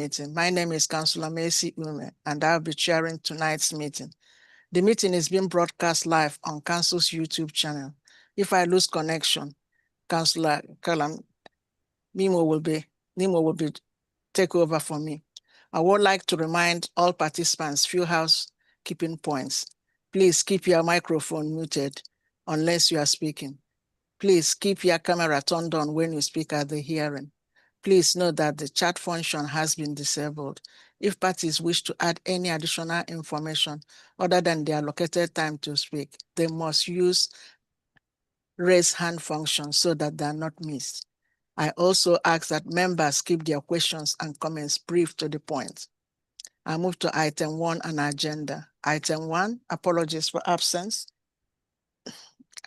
meeting. My name is Councillor Macy Ume, and I'll be chairing tonight's meeting. The meeting is being broadcast live on Council's YouTube channel. If I lose connection, Councillor Nimo will be take over for me. I would like to remind all participants few housekeeping points. Please keep your microphone muted unless you are speaking. Please keep your camera turned on when you speak at the hearing. Please note that the chat function has been disabled. If parties wish to add any additional information other than the allocated time to speak, they must use raise hand function so that they are not missed. I also ask that members keep their questions and comments brief to the point. I move to item 1 on agenda. Item 1, apologies for absence.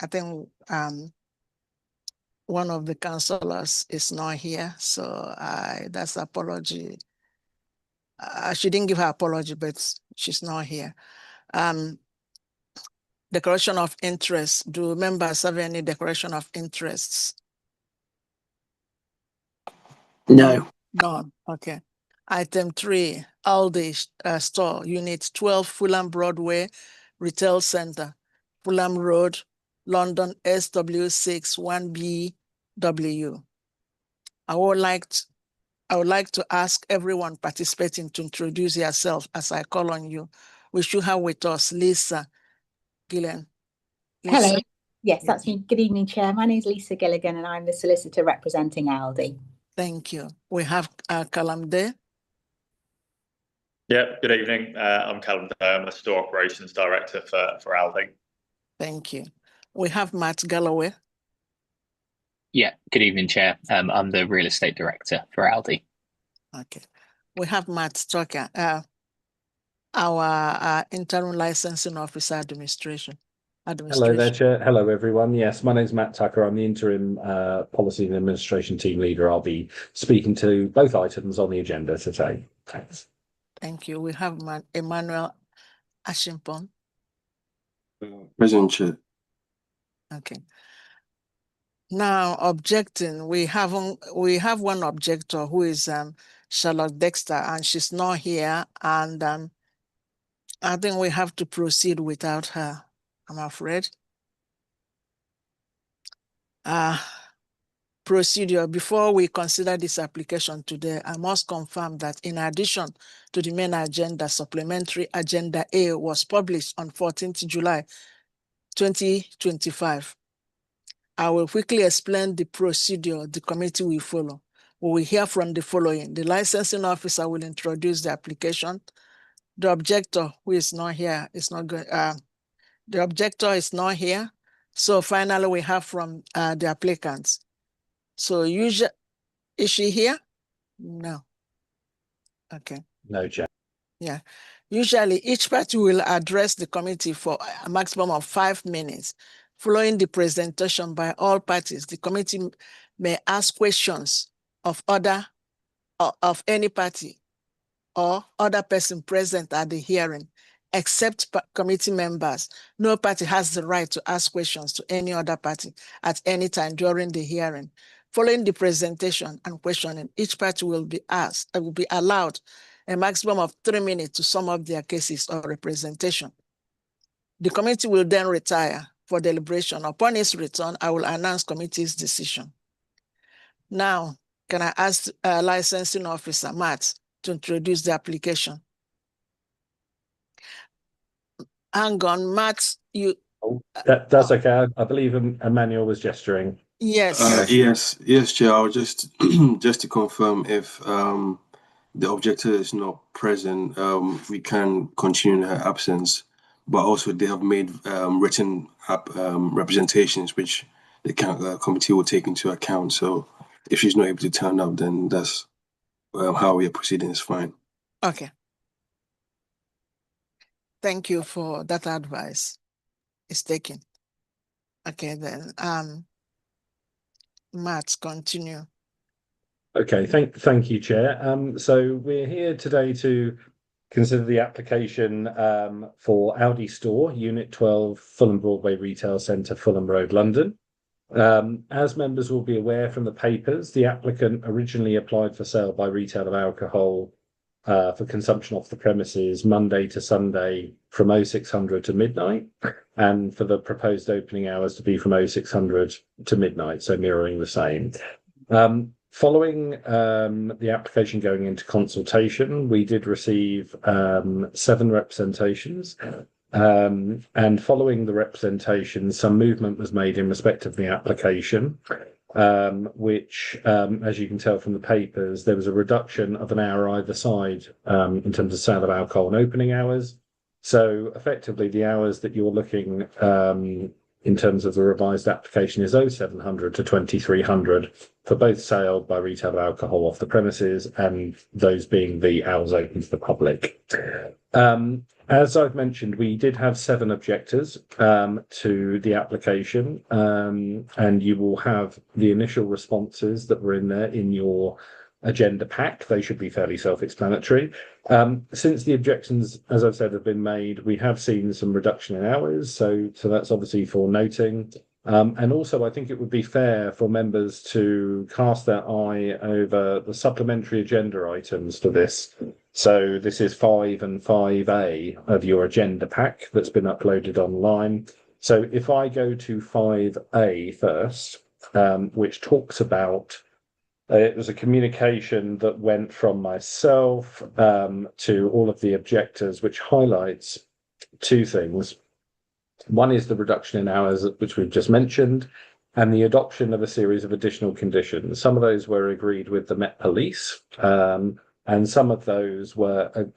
I think one of the councillors is not here, so that's apology. She didn't give her apology, but she's not here. Declaration of interest. Do members have any declaration of interests? No. None. Okay. Item 3, Aldi store, Unit 12, Fulham Broadway Retail Center, Fulham Road, London, SW6 1BW. I would like to ask everyone participating to introduce yourself as I call on you. We should have with us Lisa Gillian. Lisa? Hello. Yes, that's me. Good evening, Chair. My name is Lisa Gilligan and I'm the solicitor representing Aldi. Thank you. We have Callum Day. Yeah, good evening. I'm Callum Day. I'm the Store Operations Director for Aldi. Thank you. We have Matt Galloway. Yeah, good evening, Chair. I'm the Real Estate Director for Aldi. Okay. We have Matt Tucker, our Interim Licensing Officer Administration. Hello there, Chair. Hello, everyone. Yes, my name is Matt Tucker. I'm the Interim Policy and Administration Team Leader. I'll be speaking to both items on the agenda today. Thanks. Thank you. We have Emmanuel Ashimpon. Present, Chair. Okay. Now, objecting, we have one objector who is Charlotte Dexter, and she's not here, and I think we have to proceed without her, I'm afraid. Procedure, before we consider this application today, I must confirm that in addition to the main agenda, supplementary agenda A was published on 14th July 2025. I will quickly explain the procedure the committee will follow. We will hear from the following. The licensing officer will introduce the application. The objector, who is not here, is not going. The objector is not here. So finally, we have from the applicants. So usually, is she here? No. Okay. No, Chair. Yeah. Usually, each party will address the committee for a maximum of 5 minutes. Following the presentation by all parties, the committee may ask questions of any party or other person present at the hearing, except committee members. No party has the right to ask questions to any other party at any time during the hearing. Following the presentation and questioning, each party will be allowed a maximum of 3 minutes to sum up their cases or representation. The committee will then retire for deliberation. Upon its return, I will announce committee's decision. Now, can I ask licensing officer Matt to introduce the application? Hang on, Matt, you. That's okay. I believe Emmanuel was gesturing. Yes. Yes, Chair. I'll just just to confirm if the objector is not present, we can continue in her absence. But also they have made written representations which the committee will take into account. So if she's not able to turn up, then that's how we are proceeding. Is fine. Okay. Thank you for that advice. It's taken. Okay, then Matt, continue. Okay, thank you, Chair. So we're here today to consider the application for Aldi Store, Unit 12, Fulham Broadway Retail Centre, Fulham Road, London. As members will be aware from the papers, the applicant originally applied for sale by retail of alcohol for consumption off the premises Monday to Sunday from 0600 to midnight, and for the proposed opening hours to be from 0600 to midnight, so mirroring the same. Following the application going into consultation, we did receive 7 representations. And following the representation, some movement was made in respect of the application, which, as you can tell from the papers, there was a reduction of an hour either side in terms of sale of alcohol and opening hours. So effectively, the hours that you're looking in terms of the revised application is 0700 to 2300 for both sale by retail of alcohol off the premises, and those being the hours open to the public. As I've mentioned, we did have 7 objectors to the application, and you will have the initial responses that were in there in your agenda pack. They should be fairly self-explanatory. Since the objections, as I've said, have been made, we have seen some reduction in hours, so that's obviously for noting. And also, I think it would be fair for members to cast their eye over the supplementary agenda items for this. So this is 5 and 5A of your agenda pack that's been uploaded online. So if I go to 5A first, which talks about, it was a communication that went from myself to all of the objectors, which highlights 2 things. One is the reduction in hours, which we've just mentioned, and the adoption of a series of additional conditions. Some of those were agreed with the Met Police, and some of those were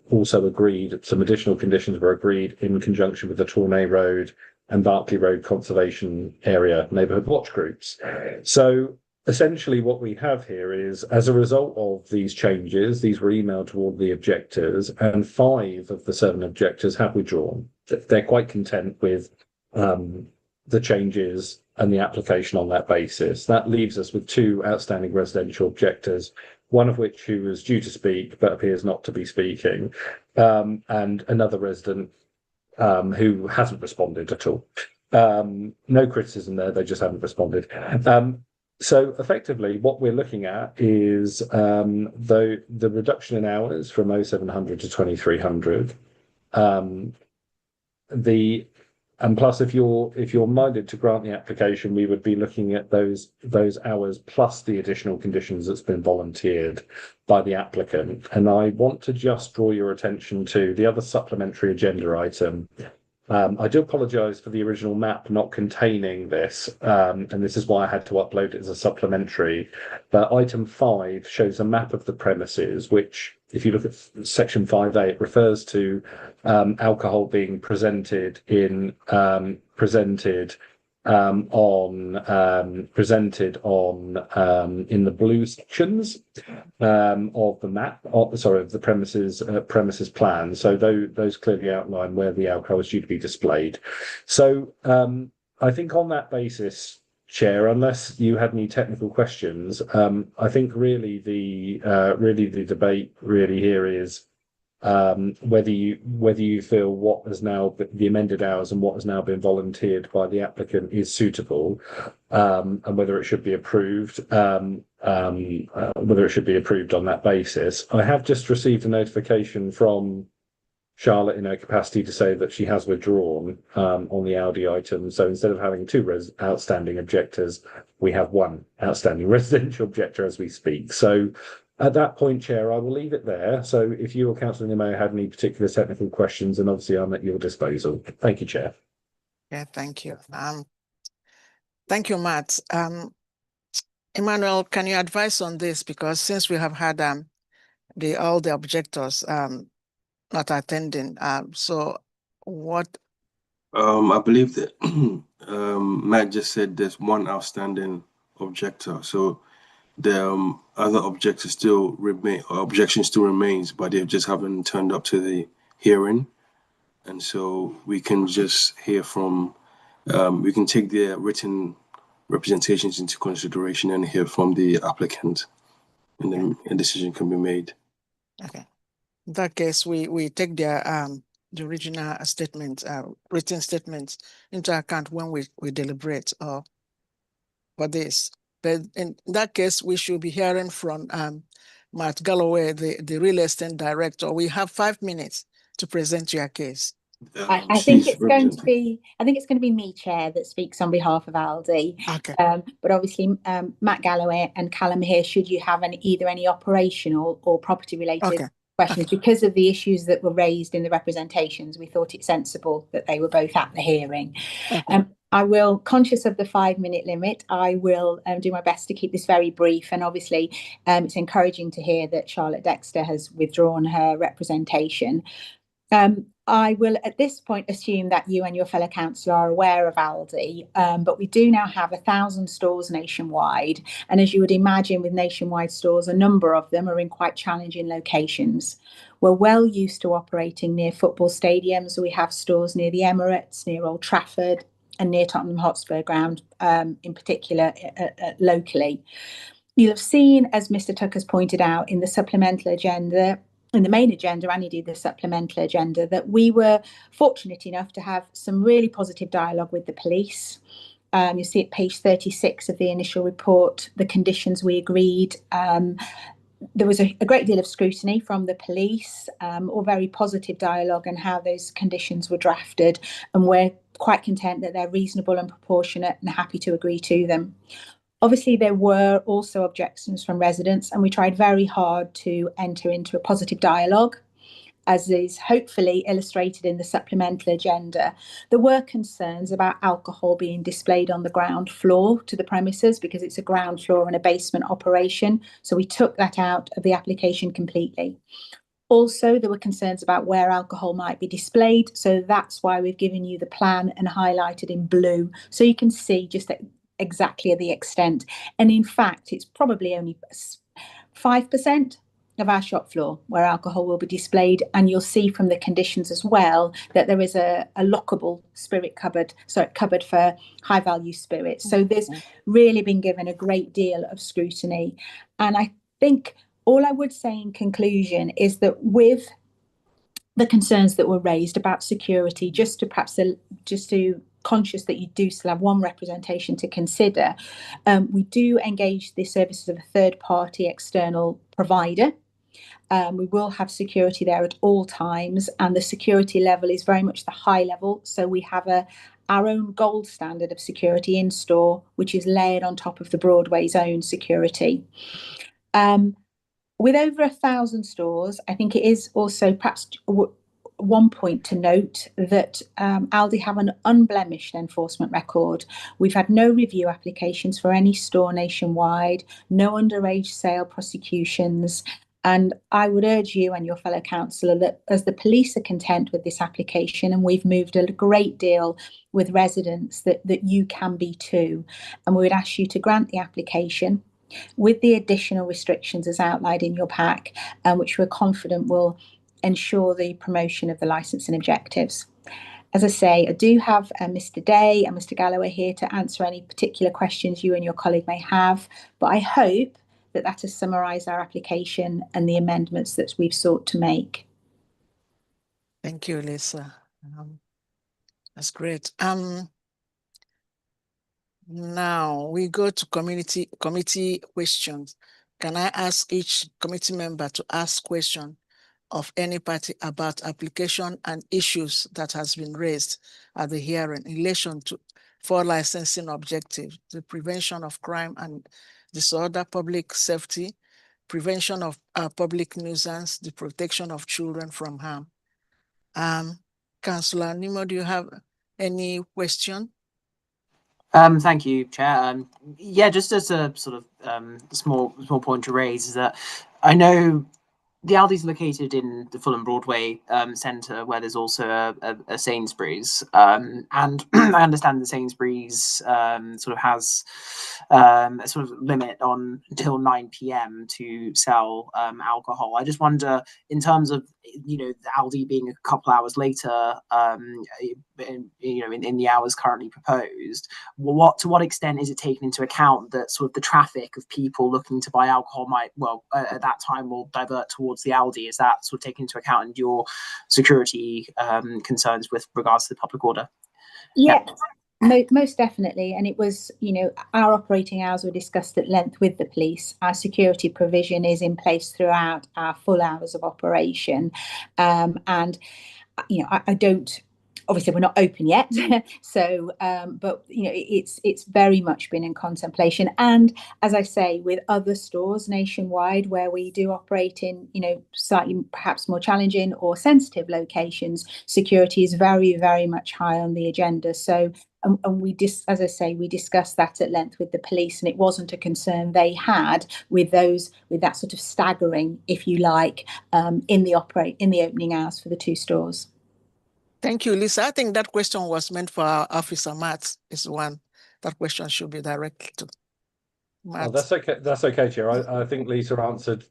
also agreed. Some additional conditions were agreed in conjunction with the Tournai Road and Berkeley Road Conservation Area neighbourhood watch groups. So essentially what we have here is, as a result of these changes, these were emailed to all the objectors, and 5 of the 7 objectors have withdrawn. They're quite content with the changes and the application on that basis. That leaves us with 2 outstanding residential objectors, one of which who was due to speak but appears not to be speaking, and another resident who hasn't responded at all. No criticism there, they just haven't responded. So effectively, what we're looking at is the reduction in hours from 0700 to 2300. And plus, if you're minded to grant the application, we would be looking at those hours plus the additional conditions that's been volunteered by the applicant. And I want to just draw your attention to the other supplementary agenda item. I do apologise for the original map not containing this, and this is why I had to upload it as a supplementary. But item 5 shows a map of the premises, which, if you look at section 5A, it refers to alcohol being presented in the blue sections of the map, of the premises plan. So those clearly outline where the alcohol is due to be displayed. So I think on that basis, Chair, unless you had any technical questions, I think really the debate really here is whether you feel what has now the amended hours and what has now been volunteered by the applicant is suitable, and whether it should be approved. Whether it should be approved on that basis. I have just received a notification from Charlotte in her capacity to say that she has withdrawn on the Audi item. So instead of having 2 outstanding objectors, we have 1 outstanding residential objector as we speak. So at that point, Chair, I will leave it there. So if you or Councillor Nimmo had any particular technical questions, then obviously I'm at your disposal. Thank you, Chair. Yeah, thank you. Thank you, Matt. Emmanuel, can you advise on this? Because since we have had all the objectors not attending, so what? I believe that Matt just said there's 1 outstanding objector. So the other objections still remains, but they just haven't turned up to the hearing. And so we can just hear from, we can take their written representations into consideration and hear from the applicant, and then a decision can be made. Okay. In that case, we take their the original statement, written statements into account when we deliberate for this. But in that case, we should be hearing from Matt Galloway, the real estate director. We have 5 minutes to present your case. I think it's going to be. I think it's going to be me, Chair, that speaks on behalf of Aldi. Okay. But obviously, Matt Galloway and Callum here. Should you have either any operational or property related questions, because of the issues that were raised in the representations, we thought it sensible that they were both at the hearing. I will, conscious of the 5-minute limit, I will do my best to keep this very brief. And obviously, it's encouraging to hear that Charlotte Dexter has withdrawn her representation. I will at this point assume that you and your fellow councillor are aware of Aldi, but we do now have 1,000 stores nationwide. And as you would imagine with nationwide stores, a number of them are in quite challenging locations. We're well used to operating near football stadiums. We have stores near the Emirates, near Old Trafford, and near Tottenham Hotspur ground, in particular locally. You'll have seen, as Mr. Tucker's pointed out, in the supplemental agenda, in the main agenda and indeed the supplemental agenda, that we were fortunate enough to have some really positive dialogue with the police. You see at page 36 of the initial report, the conditions we agreed. There was a great deal of scrutiny from the police, or very positive dialogue on how those conditions were drafted, and we're quite content that they're reasonable and proportionate and happy to agree to them. Obviously, there were also objections from residents, and we tried very hard to enter into a positive dialogue, as is hopefully illustrated in the supplemental agenda. There were concerns about alcohol being displayed on the ground floor to the premises because it's a ground floor and a basement operation. So we took that out of the application completely. Also, there were concerns about where alcohol might be displayed. So that's why we've given you the plan and highlighted in blue. So you can see just exactly the extent. And in fact, it's probably only 5% of our shop floor where alcohol will be displayed. And you'll see from the conditions as well that there is a lockable spirit cupboard, so a cupboard for high value spirits. So there's really been given a great deal of scrutiny. And I think all I would say in conclusion is that with the concerns that were raised about security, just to conscious that you do still have one representation to consider, we do engage the services of a third-party external provider. We will have security there at all times, and the security level is very much the high level. So we have our own gold standard of security in store, which is layered on top of the Broadway's own security. With over 1,000 stores, I think it is also perhaps one point to note that Aldi have an unblemished enforcement record. We've had no review applications for any store nationwide, no underage sale prosecutions. And I would urge you and your fellow councillor that as the police are content with this application, and we've moved a great deal with residents, that you can be too. And we would ask you to grant the application with the additional restrictions as outlined in your pack, which we're confident will ensure the promotion of the licensing objectives. As I say, I do have Mr. Day and Mr. Galloway here to answer any particular questions you and your colleague may have, but I hope that has summarised our application and the amendments that we've sought to make. Thank you, Lisa. That's great. Now we go to committee questions. Can I ask each committee member to ask question of any party about application and issues that has been raised at the hearing in relation to 4 licensing objectives: the prevention of crime and disorder, public safety, prevention of public nuisance, the protection of children from harm. Councillor Nimo, do you have any question? Thank you, Chair. Yeah, just as a sort of small point to raise is that I know the Aldi's located in the Fulham Broadway centre, where there's also a Sainsbury's, and I understand the Sainsbury's sort of has a sort of limit on until 9 p.m. to sell alcohol. I just wonder, in terms of the Aldi being a couple hours later, in the hours currently proposed, to what extent is it taken into account that sort of the traffic of people looking to buy alcohol might at that time will divert towards the Aldi? Is that sort of taken into account in your security concerns with regards to the public order? Yeah. Most definitely. And it was, our operating hours were discussed at length with the police. Our security provision is in place throughout our full hours of operation. And, I don't, obviously we're not open yet. So, but, it's very much been in contemplation. And as I say, with other stores nationwide where we do operate in, slightly perhaps more challenging or sensitive locations, security is very, very much high on the agenda. So, and as I say, we discussed that at length with the police, and it wasn't a concern they had with that sort of staggering, if you like, in the opening hours for the two stores. Thank you, Lisa. I think that question was meant for our officer. Matt is one that question should be directed to. Matt. Oh, that's okay. That's okay, Chair. I think Lisa answered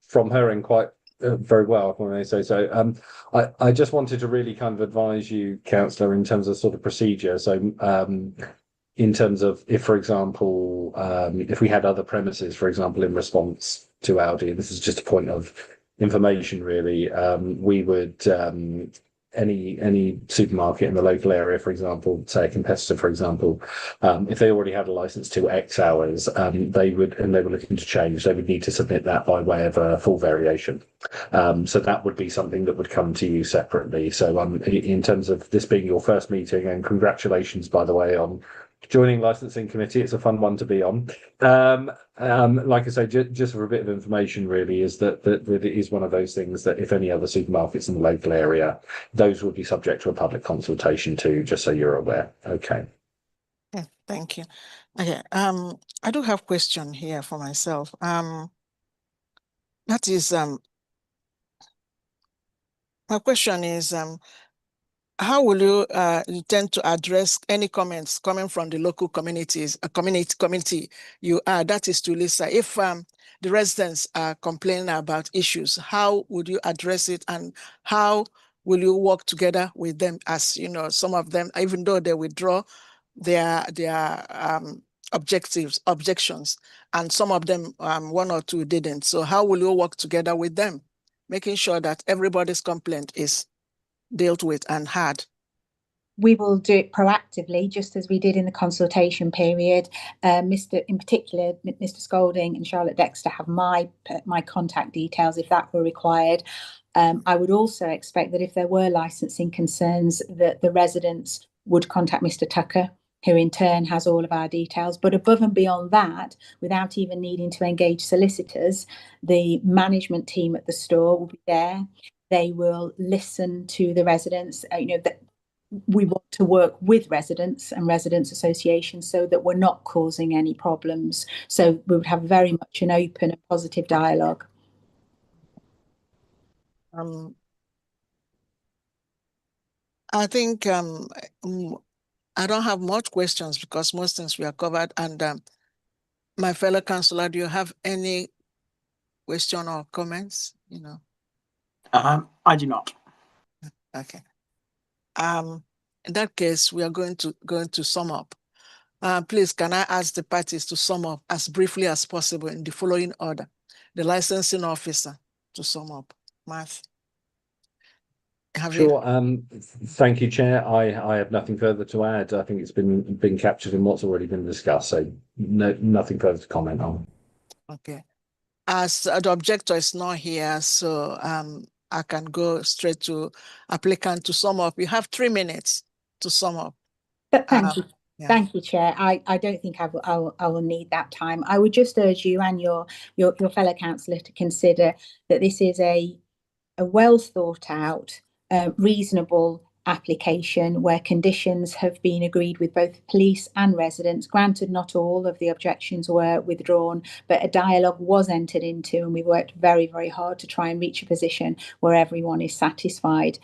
from her end quite very well, when I say so. I just wanted to really kind of advise you, Councillor, in terms of sort of procedure. So, in terms of if, for example, if we had other premises, for example, in response to Aldi, and this is just a point of information, really, we would any supermarket in the local area, for example, say a competitor, for example, if they already had a license to X hours, they were looking to change, they would need to submit that by way of a full variation. So that would be something that would come to you separately. So in terms of this being your first meeting, and congratulations, by the way, on joining licensing committee, it's a fun one to be on. Like I say, just for a bit of information, really, is that it is one of those things that if any other supermarkets in the local area, those would be subject to a public consultation too, just so you're aware. Okay. Yeah, thank you. Okay. I do have a question here for myself. That is, my question is, how will you intend to address any comments coming from the local communities, community you are? That is to Lisa. If the residents are complaining about issues, how would you address it, and how will you work together with them? As you know, some of them, even though they withdraw their objections, and some of them, one or two didn't. So how will you work together with them, making sure that everybody's complaint is dealt with and heard? We will do it proactively, just as we did in the consultation period. In particular, Mr. Scolding and Charlotte Dexter have my contact details if that were required. I would also expect that if there were licensing concerns, that the residents would contact Mr. Tucker, who in turn has all of our details. But above and beyond that, without even needing to engage solicitors, the management team at the store will be there. They will listen to the residents. That we want to work with residents and residents associations so that we're not causing any problems. So we would have very much an open and positive dialogue. I think I don't have much questions because most things we are covered. And my fellow councillor, do you have any question or comments? I do not. Okay. In that case, we are going to sum up. Please, can I ask the parties to sum up as briefly as possible in the following order? The licensing officer to sum up. Matt. Sure. Thank you, Chair. I have nothing further to add. I think it's been captured in what's already been discussed, so nothing further to comment on. Okay. As the objector is not here, so I can go straight to applicant to sum up. You have 3 minutes to sum up. Thank you. Yeah. Thank you, Chair. I don't think I will need that time. I would just urge you and your fellow councillor to consider that this is a well thought out, reasonable application where conditions have been agreed with both police and residents. Granted, not all of the objections were withdrawn, but a dialogue was entered into, and we worked very, very hard to try and reach a position where everyone is satisfied.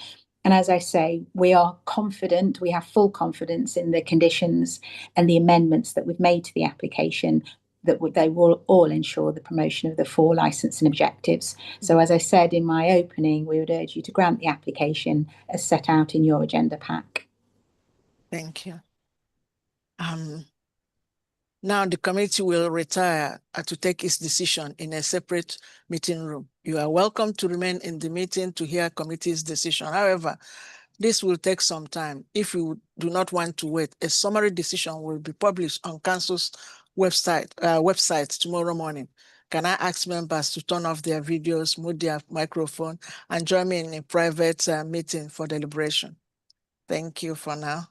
And as I say, we are confident, we have full confidence in the conditions and the amendments that we've made to the application, that they will all ensure the promotion of the 4 licensing objectives. So as I said in my opening, we would urge you to grant the application as set out in your agenda pack. Thank you. Now the committee will retire to take its decision in a separate meeting room. You are welcome to remain in the meeting to hear committee's decision. However, This will take some time. If you do not want to wait, a summary decision will be published on Council's website tomorrow morning. Can I ask members to turn off their videos, mute their microphone, and join me in a private meeting for deliberation? Thank you for now.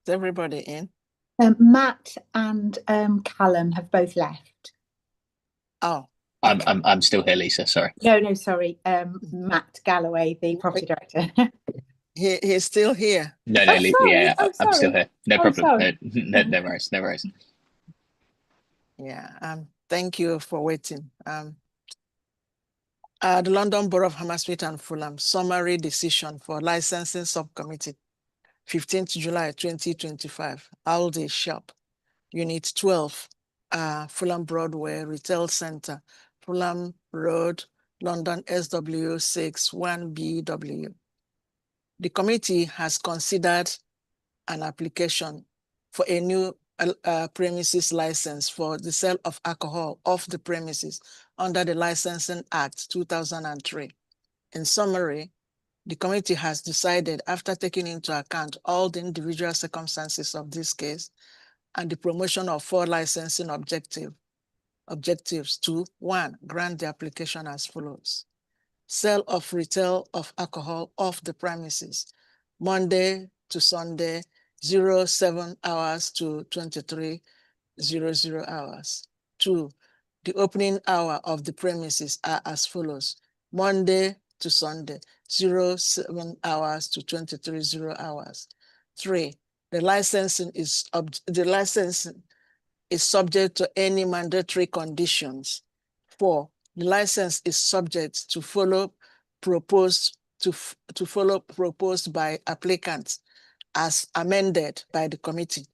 Is everybody in? Matt and Callum have both left. Oh, I'm still here, Lisa. Sorry. No, sorry. Matt Galloway, the property director. he's still here. No, Oh, Lisa, sorry. yeah, Oh, I'm still sorry. here. No Oh, problem. sorry. No worries. No worries. Yeah. Thank you for waiting. The London Borough of Hammersmith and Fulham summary decision for licensing subcommittee, 15th July 2025. Aldi Shop, Unit 12, Fulham Broadway Retail Center, Fulham Road, London SW6 1BW. The committee has considered an application for a new premises license for the sale of alcohol off the premises under the Licensing Act 2003. In summary, the committee has decided, after taking into account all the individual circumstances of this case and the promotion of 4 licensing objectives to: 1, grant the application as follows. Sale of retail of alcohol off the premises, Monday to Sunday, 07 hours to 23:00 hours. 2, the opening hour of the premises are as follows: Monday to Sunday, 07 hours to 23:00 hours. 3, the licensing is subject to any mandatory conditions. 4, the license is subject to follow proposed by applicants as amended by the committee.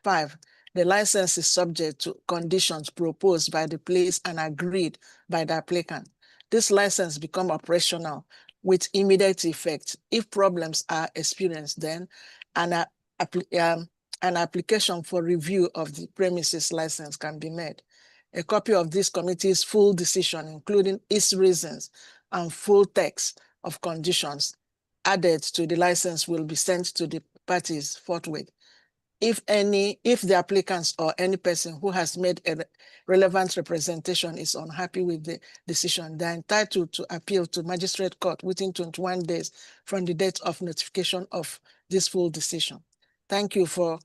5, the license is subject to conditions proposed by the police and agreed by the applicant. This license becomes operational with immediate effect. If problems are experienced, then an application for review of the premises license can be made. A copy of this committee's full decision, including its reasons and full text of conditions added to the license, will be sent to the parties forthwith. If the applicants or any person who has made a relevant representation is unhappy with the decision, they are entitled to appeal to magistrate court within 21 days from the date of notification of this full decision. Thank you for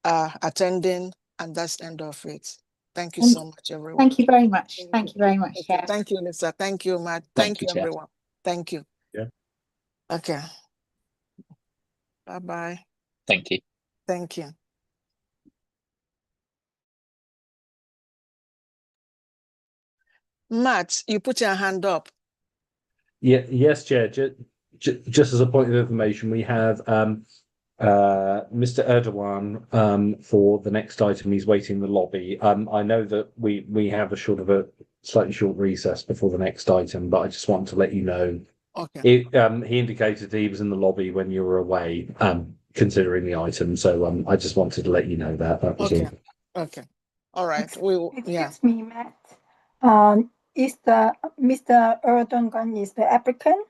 attending, and that's the end of it. Thank you so much, everyone. Thank you very much. Thank you very much, Chair. Thank you, Lisa. Thank you, Matt. Thank you, everyone. Thank you. Yeah. Okay. Bye-bye. Thank you. Thank you. Matt, you put your hand up. Yeah, yes, Chair. Just as a point of information, we have Mr. Erdogan for the next item. He's waiting in the lobby. I know that we have a slightly short recess before the next item, but I just want to let you know. Okay. He indicated he was in the lobby when you were away, considering the item. So I just wanted to let you know that. That was okay. all. Okay. All right. Excuse me, Matt. Is the Mr. Erdogan is the applicant?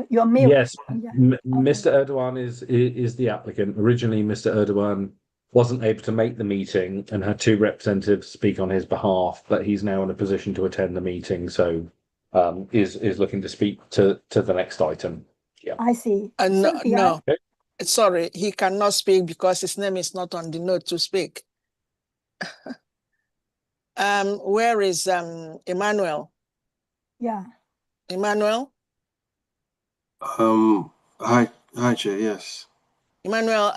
You're mute. Yes, Yeah. Mr. Erdogan is the applicant. Originally, Mr. Erdogan wasn't able to make the meeting and had 2 representatives speak on his behalf, but he's now in a position to attend the meeting, so is looking to speak to the next item. Yeah, I see. No, okay. Sorry, he cannot speak because his name is not on the note to speak. Where is Emmanuel? Yeah. Emmanuel? Hi, Chair. Yes. Emmanuel,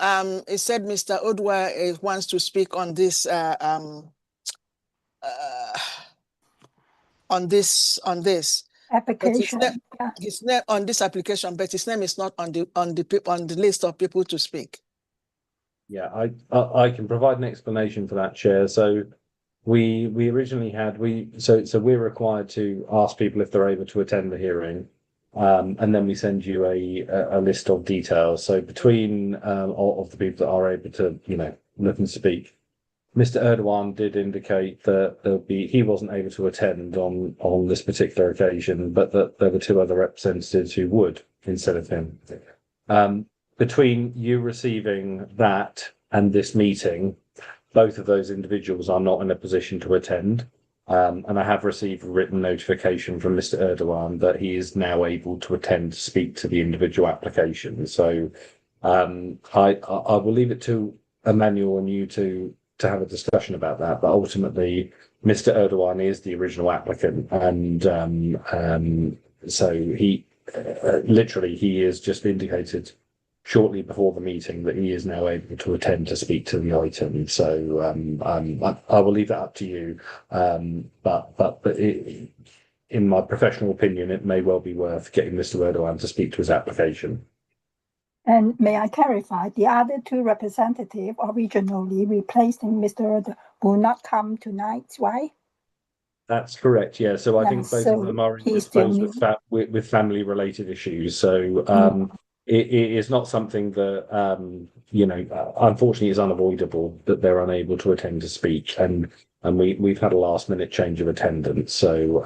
it said Mr. Odwa wants to speak on this Application. His name on this application, but his name is not on the list of people to speak. Yeah, I can provide an explanation for that, Chair. So we originally had so we're required to ask people if they're able to attend the hearing, and then we send you a list of details. So between all of the people that are able to look and speak, Mr. Erdogan did indicate that he wasn't able to attend on this particular occasion, but that there were 2 other representatives who would instead of him. Between you receiving that and this meeting, both of those individuals are not in a position to attend. And I have received a written notification from Mr. Erdogan that he is now able to attend to speak to the individual application. So I will leave it to Emmanuel and you to have a discussion about that. But ultimately, Mr. Erdogan is the original applicant, and so he literally he is just indicated shortly before the meeting that he is now able to attend to speak to the item. So I will leave that up to you. But in my professional opinion, it may well be worth getting Mr. Erdogan to speak to his application. And may I clarify, the other two representatives originally replacing Mr. Erdogan will not come tonight, right? That's correct. Yeah. So I think both of them are indisposed with family-related issues. So it is not something that unfortunately is unavoidable that they're unable to attend to speak, and we've had a last-minute change of attendance. So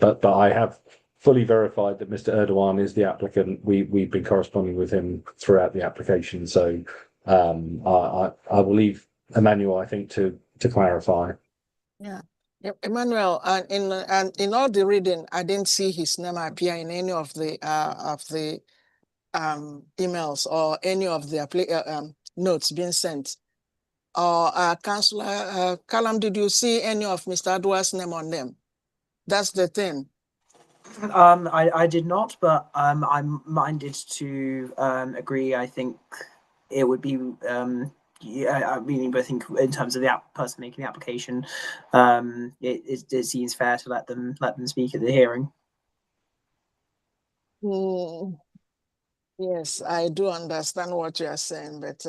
but I have fully verified that Mr. Erdogan is the applicant. We've been corresponding with him throughout the application. So I will leave Emmanuel, I think, to clarify. Yeah. Emmanuel, and in all the reading, I didn't see his name appear in any of the emails or any of the notes being sent. Or Councillor Callum, did you see any of Mr. Adwa's name on them? That's the thing. I did not, but I'm minded to agree. I think it would be I mean, I think in terms of the person making the application, it seems fair to let them speak at the hearing. Yes, I do understand what you are saying, but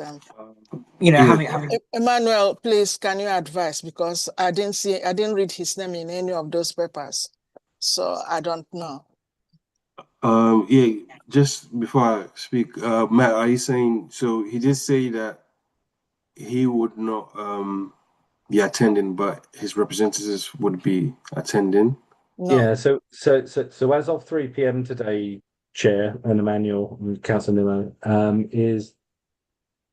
Emmanuel, please, can you advise, because I didn't read his name in any of those papers, so I don't know. Yeah, just before I speak, Matt, are you saying, so he did say that he would not be attending, but his representatives would be attending? No. Yeah, so as of 3 p.m. today, Chair and Emmanuel and Councillor Nimmo, is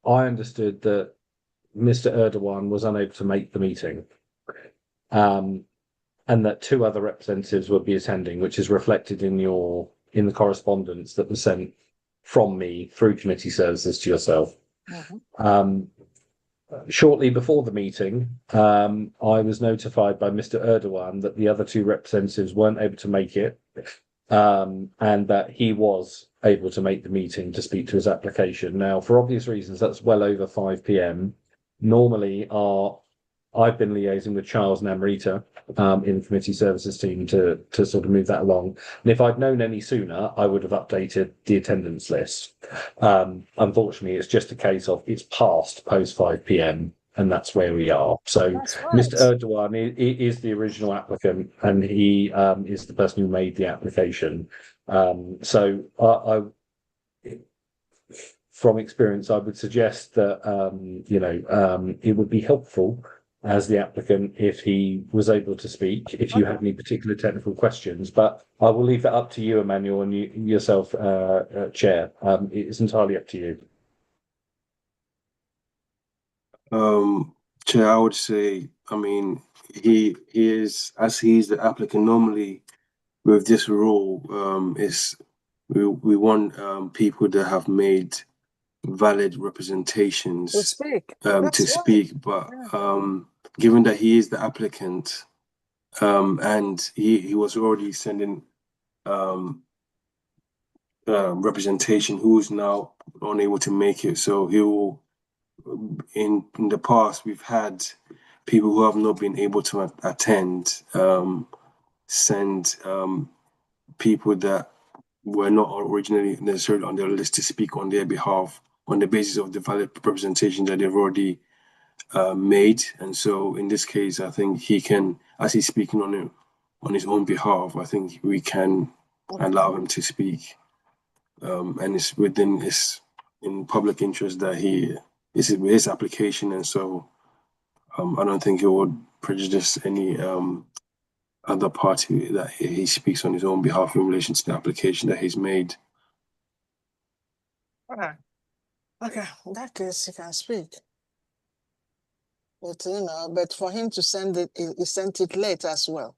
I understood that Mr. Erdogan was unable to make the meeting, and that two other representatives would be attending, which is reflected in the correspondence that was sent from me through committee services to yourself. Shortly before the meeting, I was notified by Mr. Erdogan that the other two representatives weren't able to make it, and that he was able to make the meeting to speak to his application. Now, for obvious reasons, that's well over 5 p.m. Normally, I've been liaising with Charles and Amrita in the committee services team to sort of move that along. And if I'd known any sooner, I would have updated the attendance list. Unfortunately, it's just a case of it's past post 5 p.m. and that's where we are. So right. Mr. Erdogan is the original applicant, and he is the person who made the application. So I from experience, I would suggest that it would be helpful as the applicant if he was able to speak, if you have any particular technical questions. But I will leave that up to you, Emmanuel, and yourself, Chair. It's entirely up to you. Chair, I would say, I mean, he is, as he's the applicant, normally with this rule, we want people that have made valid representations to speak. But given that he is the applicant, and he was already sending representation, who's now unable to make it, so he will. In the past, we've had people who have not been able to attend send people that were not originally necessarily on their list to speak on their behalf on the basis of the valid representation that they've already made. And so in this case, I think he can, as he's speaking on his own behalf, I think we can allow him to speak. And it's in public interest that he is his application, and so I don't think it would prejudice any other party that he speaks on his own behalf in relation to the application that he's made. Okay, in that case, he can speak. But for him to send it, he sent it late as well.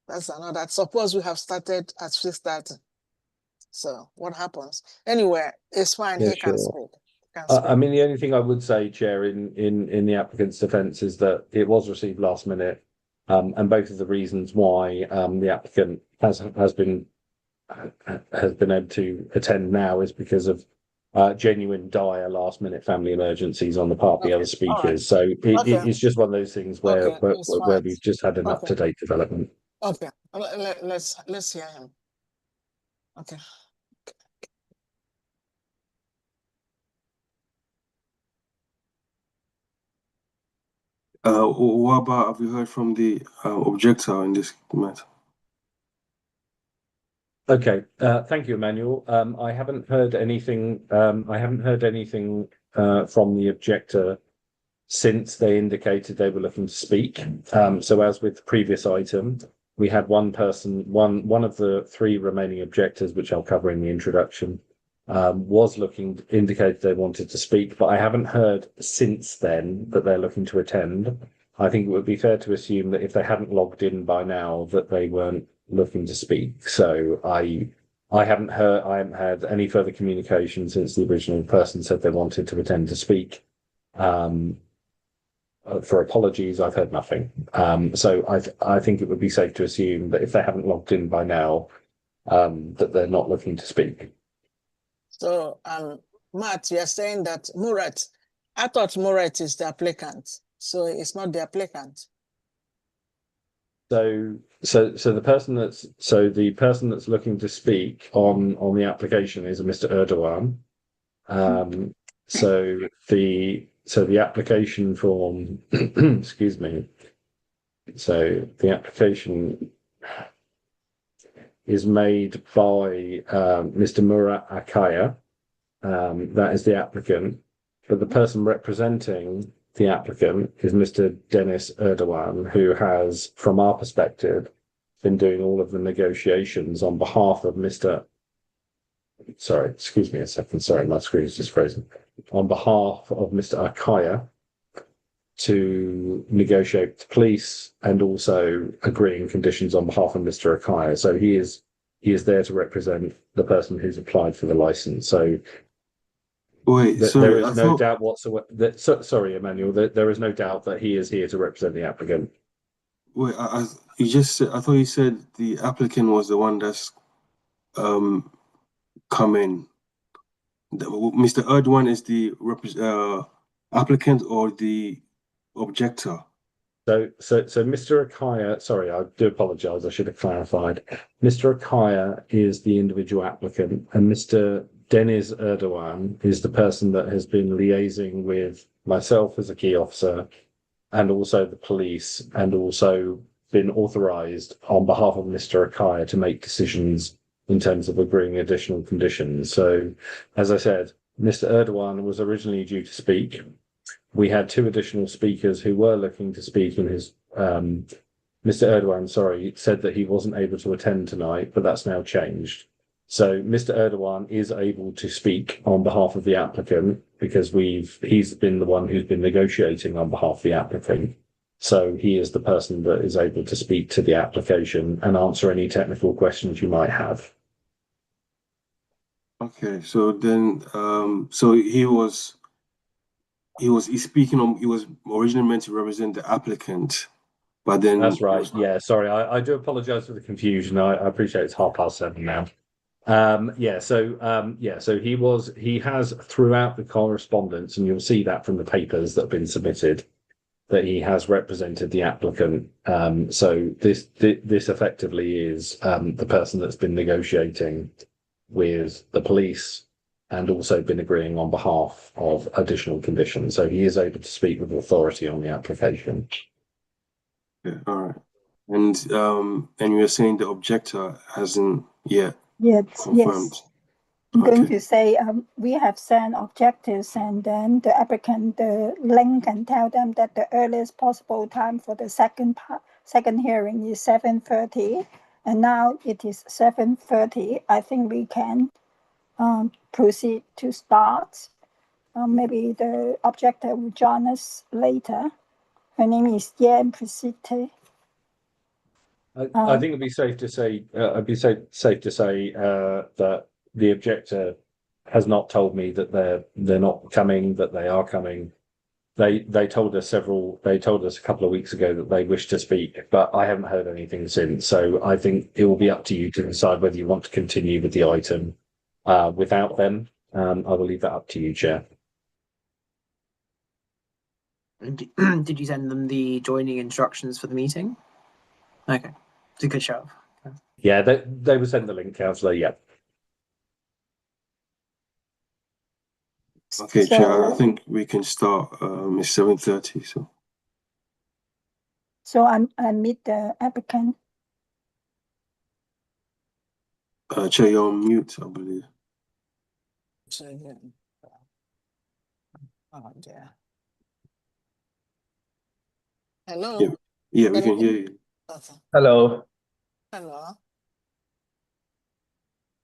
That's another. Suppose we have started at 6:30. So what happens? Anyway, it's fine. Yeah, He can sure. speak. He can speak. I mean, the only thing I would say, Chair, in the applicant's defence is that it was received last minute, and both of the reasons why the applicant has been able to attend now is because of genuine dire last minute family emergencies on the part of the other speakers. So it's just one of those things where we've just had an up-to-date development. Okay, let's hear him. Okay. What about, have you heard from the objector in this matter? Okay, thank you, Emmanuel. I haven't heard anything. From the objector since they indicated they were looking to speak. So as with the previous item, we had one of the three remaining objectors, which I'll cover in the introduction, indicated they wanted to speak, but I haven't heard since then that they're looking to attend. I think it would be fair to assume that if they hadn't logged in by now, that they weren't looking to speak. So I haven't had any further communication since the original person said they wanted to attend to speak. For apologies, I've heard nothing. So I think it would be safe to assume that if they haven't logged in by now, that they're not looking to speak. So, Matt, you're saying that Murat, I thought Murat is the applicant, so it's not the applicant. So the person that's looking to speak on the application is Mr. Erdogan. So the application form, excuse me. So the application is made by Mr. Murat Akaya. That is the applicant, but the person representing the applicant is Mr. Deniz Erdogan, who has, from our perspective, been doing all of the negotiations on behalf of Mr. Sorry, excuse me a second. Sorry, my screen is just frozen. On behalf of Mr. Akaya to negotiate with the police and also agreeing conditions on behalf of Mr. Akaya. So he is there to represent the person who's applied for the license. So wait, there is no doubt whatsoever. Sorry, Emmanuel. There is no doubt that he is here to represent the applicant. Wait, you just said, I thought you said the applicant was the one that's come in. Mr. Erdogan is the applicant or the objector? So Mr. Akaya, sorry, I do apologise, I should have clarified. Mr. Akaya is the individual applicant, and Mr. Deniz Erdogan is the person that has been liaising with myself as a key officer and also the police, and also been authorised on behalf of Mr. Akaya to make decisions in terms of agreeing additional conditions. So, as I said, Mr. Erdogan was originally due to speak. We had two additional speakers who were looking to speak, and Mr. Erdogan, said that he wasn't able to attend tonight, but that's now changed. So Mr. Erdogan is able to speak on behalf of the applicant because he's been the one who's been negotiating on behalf of the applicant. So he is the person that is able to speak to the application and answer any technical questions you might have. Okay, so then, so he was originally meant to represent the applicant, but then that's right. Yeah, sorry, I do apologise for the confusion. I appreciate it's 7:30 now. So he has throughout the correspondence, and you'll see that from the papers that have been submitted, that he has represented the applicant. So this effectively is the person that's been negotiating with the police and also been agreeing on behalf of additional conditions. So he is able to speak with authority on the application. Yeah, all right. And you're saying the objector hasn't yet confirmed? Yes. I'm going to say we have sent objectives, and then the applicant the link and tell them that the earliest possible time for the second hearing is 7:30, and now it is 7:30. I think we can proceed to start. Maybe the objector will join us later. Her name is Yan Prisite. I think it'd be safe to say. That the objector has not told me that they're not coming, that they are coming. They told us a couple of weeks ago that they wish to speak, but I haven't heard anything since. So I think it will be up to you to decide whether you want to continue with the item without them. I will leave that up to you, Chair. Did you send them the joining instructions for the meeting? Okay, it's a good show. Okay. Yeah, they were sent the link, Councillor. Yeah. Okay, Chair, I think we can start. It's 7:30, so. So I meet the applicant. Chair, you're on mute, I believe. Oh, dear. Hello. Yeah, we can hear you. Okay. Hello. Hello.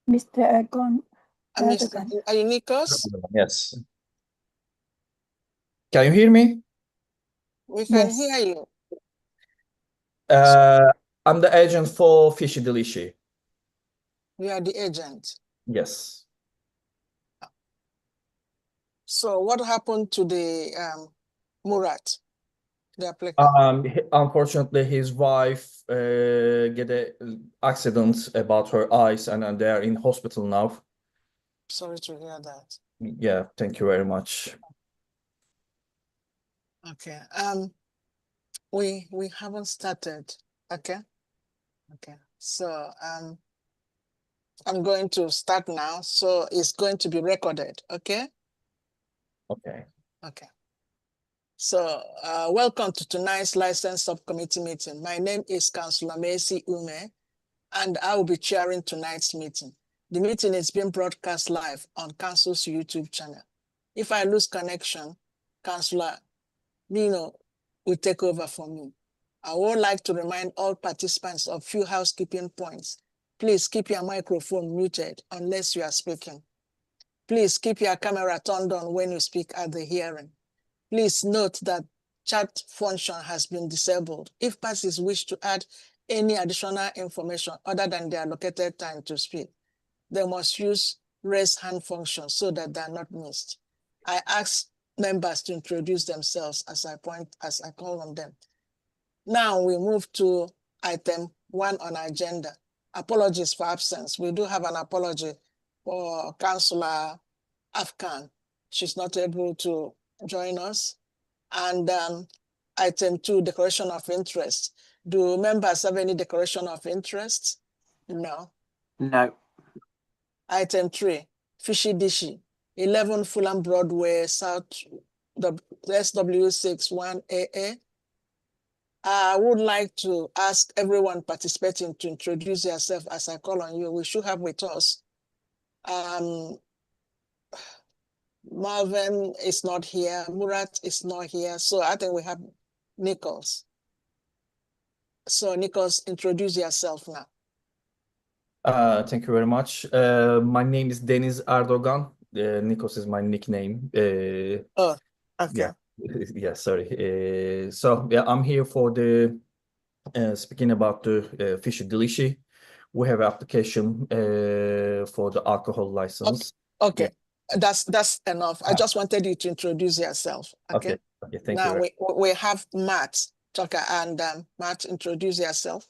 Mr. Ergon. Are you Nikos? Yes. Can you hear me? We can Yes. hear you. I'm the agent for Fishy Delishi. You are the agent. Yes. So what happened to the Murat, the applicant? Unfortunately, his wife get an accident about her eyes, and they are in hospital now. Sorry to hear that. Yeah, thank you very much. Okay. We haven't started. Okay. Okay. So I'm going to start now. So it's going to be recorded. Okay. Okay. Okay. So welcome to tonight's License Subcommittee meeting. My name is Councillor Macy Ume, and I will be chairing tonight's meeting. The meeting is being broadcast live on Council's YouTube channel. If I lose connection, Councillor Nino will take over for me. I would like to remind all participants of few housekeeping points. Please keep your microphone muted unless you are speaking. Please keep your camera turned on when you speak at the hearing. Please note that chat function has been disabled. If parties wish to add any additional information other than their allocated time to speak, they must use raise hand function so that they are not missed. I ask members to introduce themselves as I call on them. Now we move to item 1 on our agenda. Apologies for absence. We do have an apology for Councillor Afghan. She's not able to join us. And item 2, declaration of interest. Do members have any declaration of interest? No. No. Item 3, Fishy Dishy, 11 Fulham Broadway, South SW61AA. I would like to ask everyone participating to introduce yourself as I call on you. We should have with us. Marvin is not here. Murat is not here. So I think we have Nichols. So Nichols, introduce yourself now. Thank you very much. My name is Deniz Erdogan. Nikos is my nickname. Oh, okay. Yeah. Yeah, sorry. So yeah, I'm here for the speaking about the Fishy Delishi. We have application for the alcohol license. Okay. Yeah. That's enough. I just wanted you to introduce yourself. Okay. Okay. Thank you. Now we have Matt Tucker, and Matt, introduce yourself.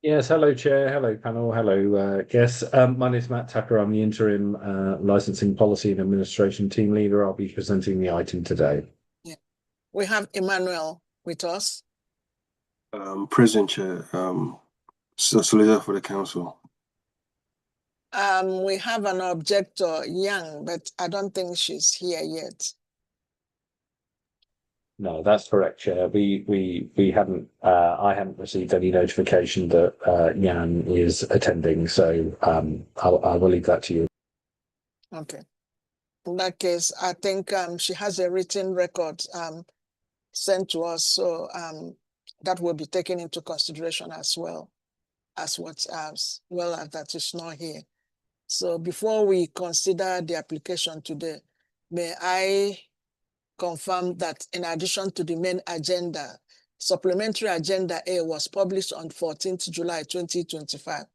Yes, hello, Chair. Hello, panel. Hello, guests. My name is Matt Tucker. I'm the interim licensing policy and administration team leader. I'll be presenting the item today. Yeah. We have Emmanuel with us. Present, Chair. Solicitor for the council. We have an objector, Young, but I don't think she's here yet. No, that's correct, Chair. We hadn't. I haven't received any notification that Jan is attending, so I will leave that to you. Okay. In that case, I think she has a written record sent to us, so that will be taken into consideration as well as that is not here. So before we consider the application today, may I confirm that in addition to the main agenda, supplementary agenda A was published on 14th July 2025.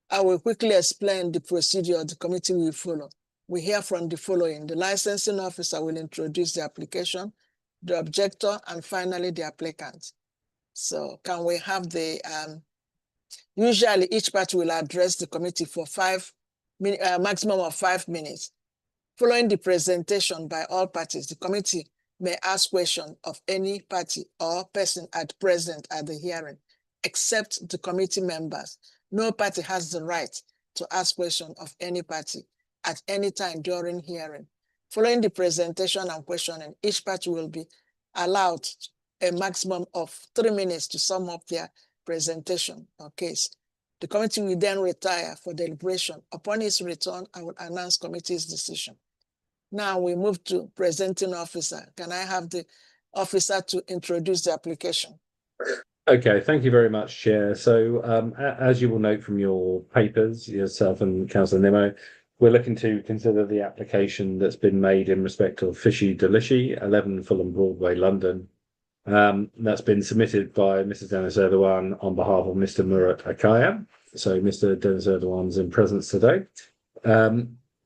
I will quickly explain the procedure the committee will follow. We hear from the following. The licensing officer will introduce the application, the objector, and finally the applicant. So can we have the, usually each party will address the committee for maximum of 5 minutes. Following the presentation by all parties, the committee may ask questions of any party or person present at the hearing, except the committee members. No party has the right to ask questions of any party at any time during hearing. Following the presentation and questioning, each party will be allowed a maximum of 3 minutes to sum up their presentation or case. The committee will then retire for deliberation. Upon its return, I will announce committee's decision. Now we move to presenting officer. Can I have the officer to introduce the application? Okay, thank you very much, Chair. So as you will note from your papers, yourself and Councillor Nimmo, we're looking to consider the application that's been made in respect of Fishy Delishi, 11 Fulham Broadway, London. That's been submitted by Mrs. Dennis Erdogan on behalf of Mr. Murat Akaya. So Mr. Dennis Erdogan's in presence today.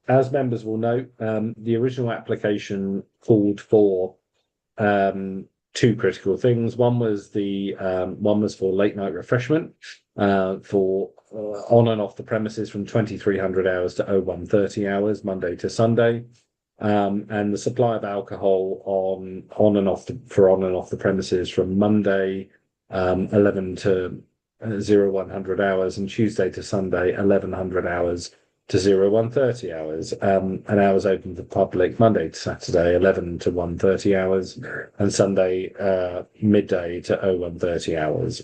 As members will note, the original application called for two critical things. One was for late night refreshment for on and off the premises from 2300 hours to 0130 hours, Monday to Sunday. And the supply of alcohol on and off the premises from Monday 11 to 0100 hours and Tuesday to Sunday 1100 hours to 0130 hours, and hours open to the public Monday to Saturday 11 to 1:30 hours and Sunday midday to 0130 hours.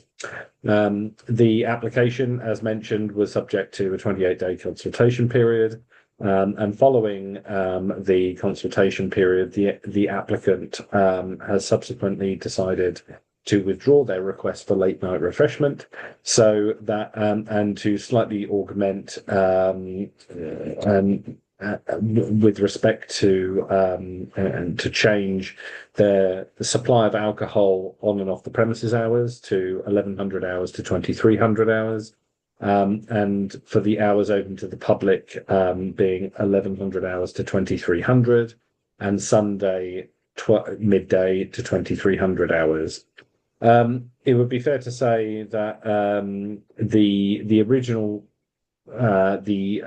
The application, as mentioned, was subject to a 28-day consultation period. And following the consultation period, the applicant has subsequently decided to withdraw their request for late night refreshment, so that and to slightly augment with respect to and to change the supply of alcohol on and off the premises hours to 1100 hours to 2300 hours. And for the hours open to the public being 1100 hours to 2300 and Sunday midday to 2300 hours. It would be fair to say that the original the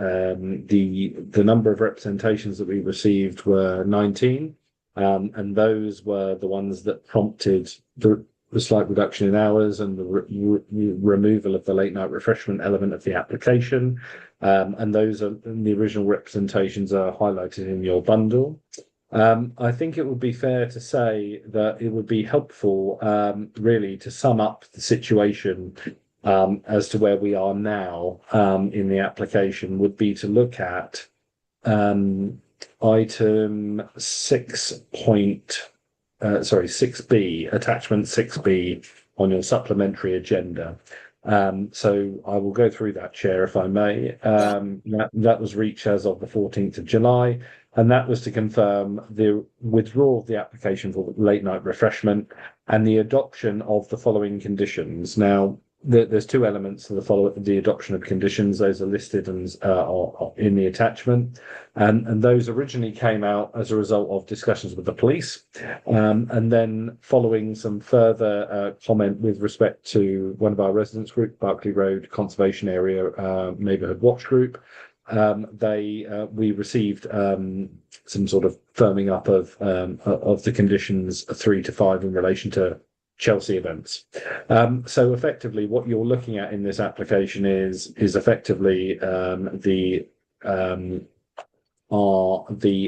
number of representations that we received were 19, and those were the ones that prompted the slight reduction in hours and the removal of the late night refreshment element of the application. And those are the original representations are highlighted in your bundle. I think it would be fair to say that it would be helpful, really, to sum up the situation as to where we are now in the application would be to look at item 6B, attachment 6B on your supplementary agenda. So I will go through that, Chair, if I may. That was reached as of the 14th of July, and that was to confirm the withdrawal of the application for late night refreshment and the adoption of the following conditions. Now, there's two elements to the adoption of conditions. Those are listed and are in the attachment, and those originally came out as a result of discussions with the police, and then following some further comment with respect to one of our residents group, Berkeley Road Conservation Area Neighbourhood Watch Group. We received some sort of firming up of the conditions 3 to 5 in relation to Chelsea events. So effectively, what you're looking at in this application is effectively the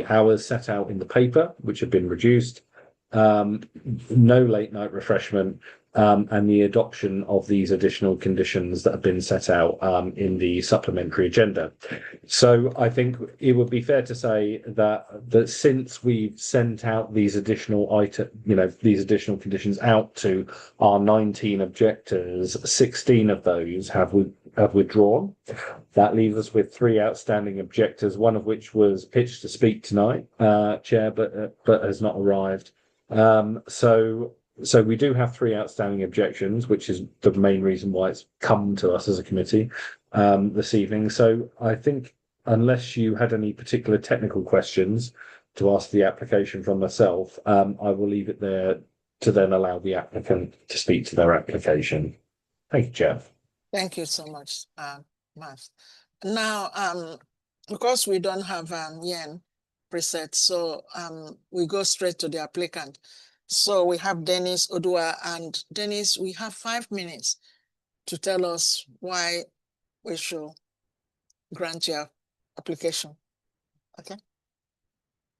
hours set out in the paper, which have been reduced, no late night refreshment, and the adoption of these additional conditions that have been set out in the supplementary agenda. So I think it would be fair to say that since we've sent out these additional these additional conditions out to our 19 objectors, 16 of those have withdrawn. That leaves us with 3 outstanding objectors, one of which was pitched to speak tonight, Chair, but has not arrived. So we do have 3 outstanding objections, which is the main reason why it's come to us as a committee. this evening. So I think unless you had any particular technical questions to ask the application from myself, I will leave it there to then allow the applicant to speak to their application. Thank you, Jeff. Thank you so much, Matt. Now, because we don't have Yen preset, so we go straight to the applicant. So we have Dennis Odua, and Dennis, we have 5 minutes to tell us why we should grant your application. Okay,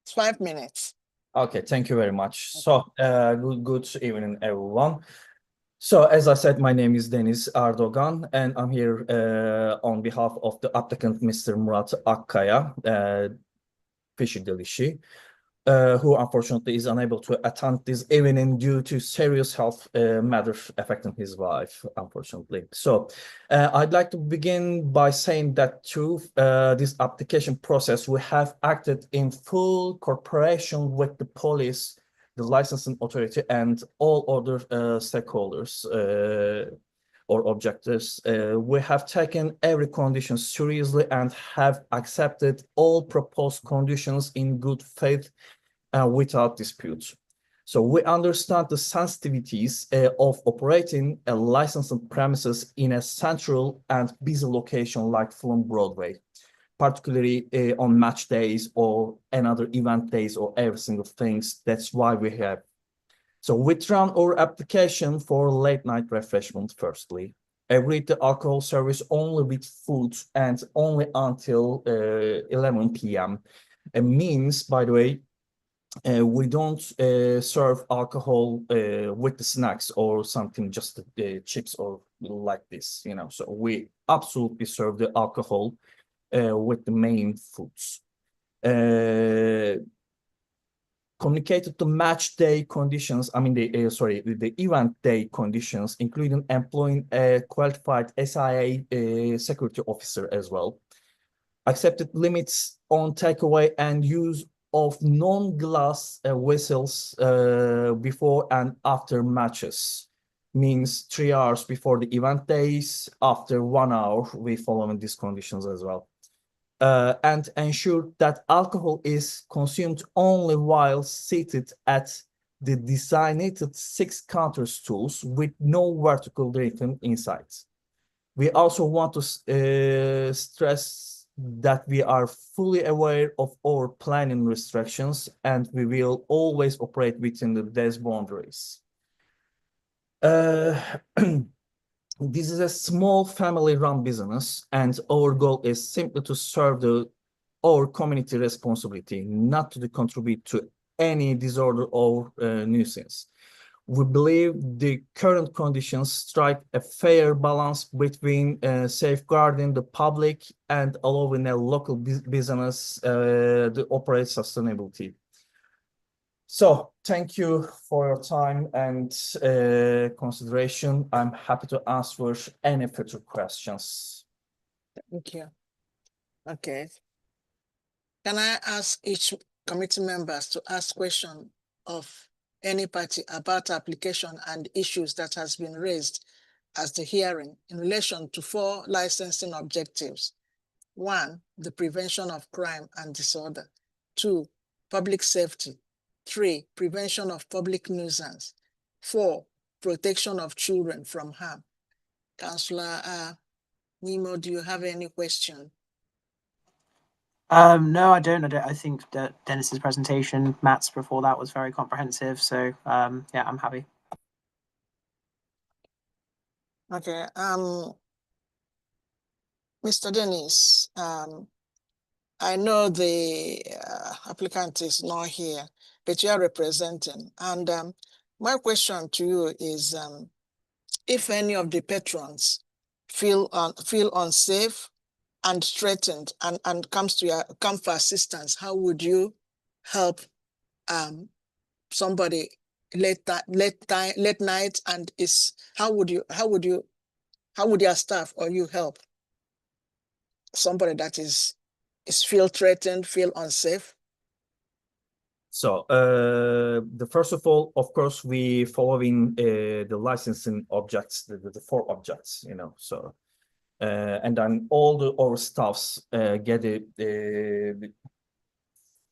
it's 5 minutes. Okay, thank you very much. So, good evening, everyone. So, as I said, my name is Deniz Erdogan, and I'm here on behalf of the applicant, Mr. Murat Akkaya, Fişi, who unfortunately is unable to attend this evening due to serious health matters affecting his wife, unfortunately. So I'd like to begin by saying that through this application process, we have acted in full cooperation with the police, the licensing authority, and all other stakeholders or objectives. We have taken every condition seriously and have accepted all proposed conditions in good faith without dispute. So we understand the sensitivities of operating a licensed premises in a central and busy location like Fulham Broadway, particularly on match days or another event days or every single things. That's why we have. So we run our application for late night refreshment firstly. Agreed the alcohol service only with food and only until 11 p.m. It means, by the way, we don't serve alcohol with the snacks or something, just chips or like this, you know. So we absolutely serve the alcohol with the main foods. Communicated the match day conditions, I mean, the event day conditions, including employing a qualified SIA security officer as well. Accepted limits on takeaway and use of non-glass vessels before and after matches. Means 3 hours before the event days, after 1 hour, we following these conditions as well. And ensure that alcohol is consumed only while seated at the designated 6 counter stools with no vertical drinking inside. We also want to stress that we are fully aware of our planning restrictions and we will always operate within these boundaries. This is a small family-run business, and our goal is simply to serve our community responsibility, not to contribute to any disorder or nuisance. We believe the current conditions strike a fair balance between safeguarding the public and allowing a local business to operate sustainability. So thank you for your time and consideration. I'm happy to answer any future questions. Thank you. Okay. Can I ask each committee members to ask question of any party about application and issues that has been raised as the hearing in relation to 4 licensing objectives? 1, the prevention of crime and disorder. 2, public safety. 3, prevention of public nuisance. 4, protection of children from harm. Councillor Nimo, do you have any question? No, I don't. I think that Dennis's presentation, Matt's before that, was very comprehensive. So yeah, I'm happy. Okay. Mr. Dennis, I know the applicant is not here, but you are representing. And my question to you is, if any of the patrons feel unsafe and threatened and come for assistance, how would you help somebody late night, and how would your staff or you help somebody that is feel threatened, feel unsafe? So the first of all, of course, we following the licensing objects, the 4 objects, you know. So and then all our staffs get a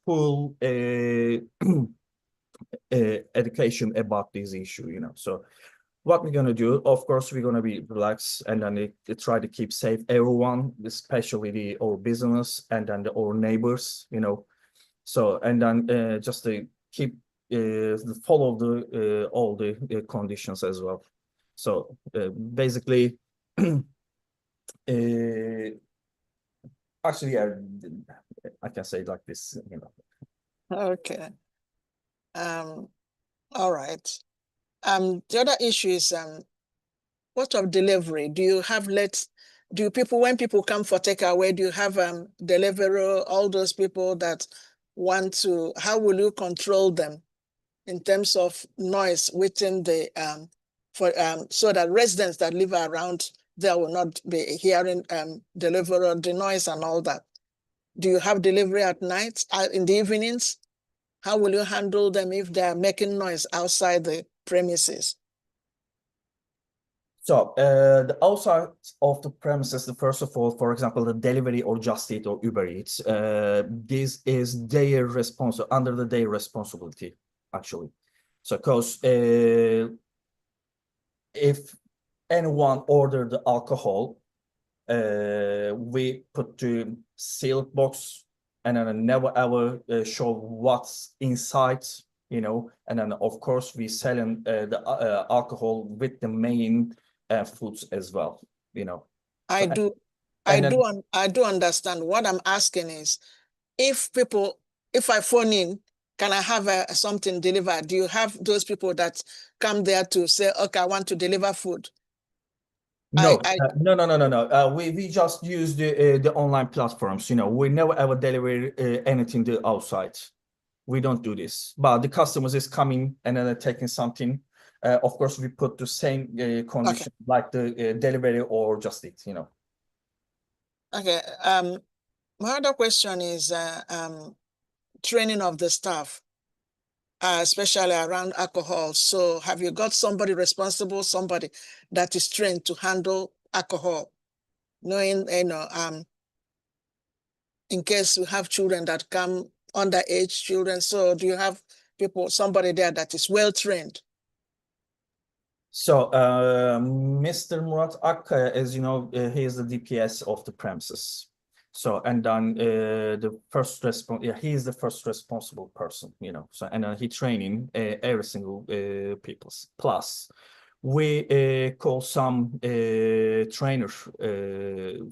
full education about this issue, you know. So what we're gonna do, of course, we're gonna be relaxed and then try to keep safe everyone, especially our business and then our neighbors, you know. So and then just to keep follow the all the conditions as well. So basically, actually, I can say it like this, you know. Okay. All right. The other issue is what of delivery? Do you have when people come for takeaway, do you have delivery, all those people that want to, how will you control them in terms of noise within the so that residents that live around there will not be hearing delivery, the noise and all that? Do you have delivery at night, in the evenings? How will you handle them if they are making noise outside the premises? So the outside of the premises, first of all, for example, the delivery or Just Eat or Uber Eats, this is their under their responsibility, actually. So because if anyone ordered the alcohol, we put the sealed box and then never ever show what's inside, you know, and then of course we selling the alcohol with the main foods as well, you know. I do understand. What I'm asking is, if I phone in, can I have something delivered? Do you have those people that come there to say, okay, I want to deliver food? No, no. We just use the online platforms, you know. We never ever deliver anything to outside. We don't do this. But the customers is coming and then taking something. Of course, we put the same condition like the delivery or Just Eat, you know. Okay. My other question is training of the staff, especially around alcohol. So have you got somebody responsible, somebody that is trained to handle alcohol, knowing, you know, in case we have children that come, underage children? So do you have somebody there that is well trained? So Mr. Murat Akkaya, as you know, he is the DPS of the premises. So and then he is the first responsible person, you know. So and then he training every single people's. Plus, we call some trainers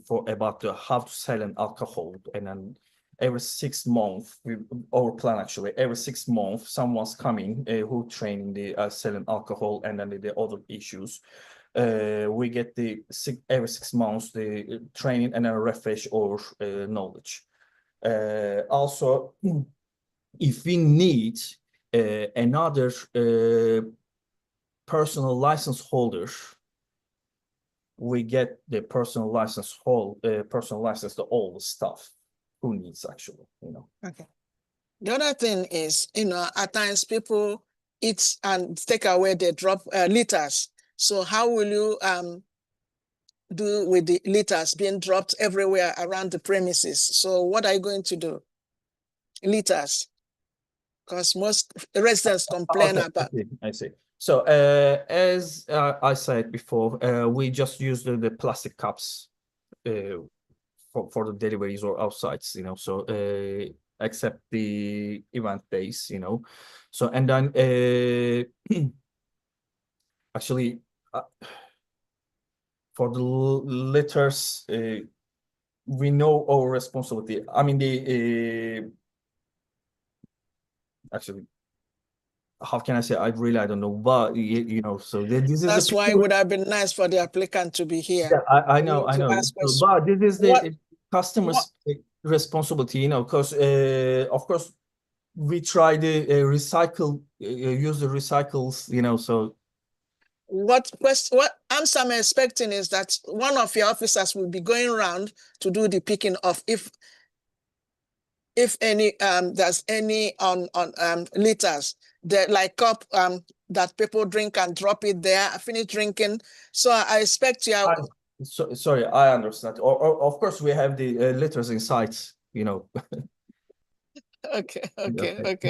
for about how to sell an alcohol, and then every 6 months, our plan actually, every 6 months, someone's coming who training the selling alcohol and then the other issues. We get every 6 months the training and then refresh our knowledge. Also, if we need another personal license holder, we get the personal license to all the staff who needs, actually, you know. Okay. The other thing is, you know, at times people eat and take away, they drop litters. So how will you do with the litters being dropped everywhere around the premises? So what are you going to do? Litters, because most residents complain about. I see. So as I said before, we just use the plastic cups for the deliveries or outsides, you know. So except the event days, you know. So and then actually for the litters, we know our responsibility. I mean actually, how can I say? I don't know, but you know, so this is. That's why it would have been nice for the applicant to be here. Yeah, I know. So, but this is the customer's responsibility, you know, because of course we try to use the recycles, you know. So what answer I'm expecting is that one of your officers will be going around to do the picking of if any there's any on litters, like cup that people drink and drop it there, finish drinking. So I expect you So, sorry, I understand. Or of course, we have the letters inside, you know. Okay,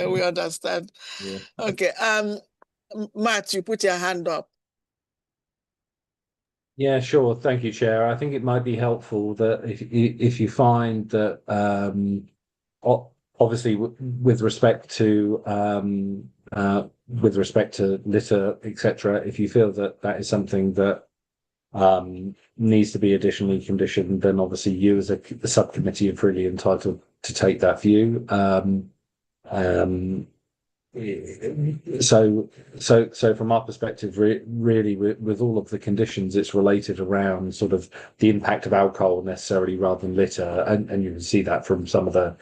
we understand. Yeah. Okay, Matt, you put your hand up. Yeah, sure. Thank you, Chair. I think it might be helpful that if you find that obviously with respect to litter, etc., if you feel that that is something that needs to be additionally conditioned, then obviously you as a subcommittee are freely entitled to take that view. So from our perspective, really with all of the conditions, it's related around sort of the impact of alcohol necessarily rather than litter, and you can see that from some of the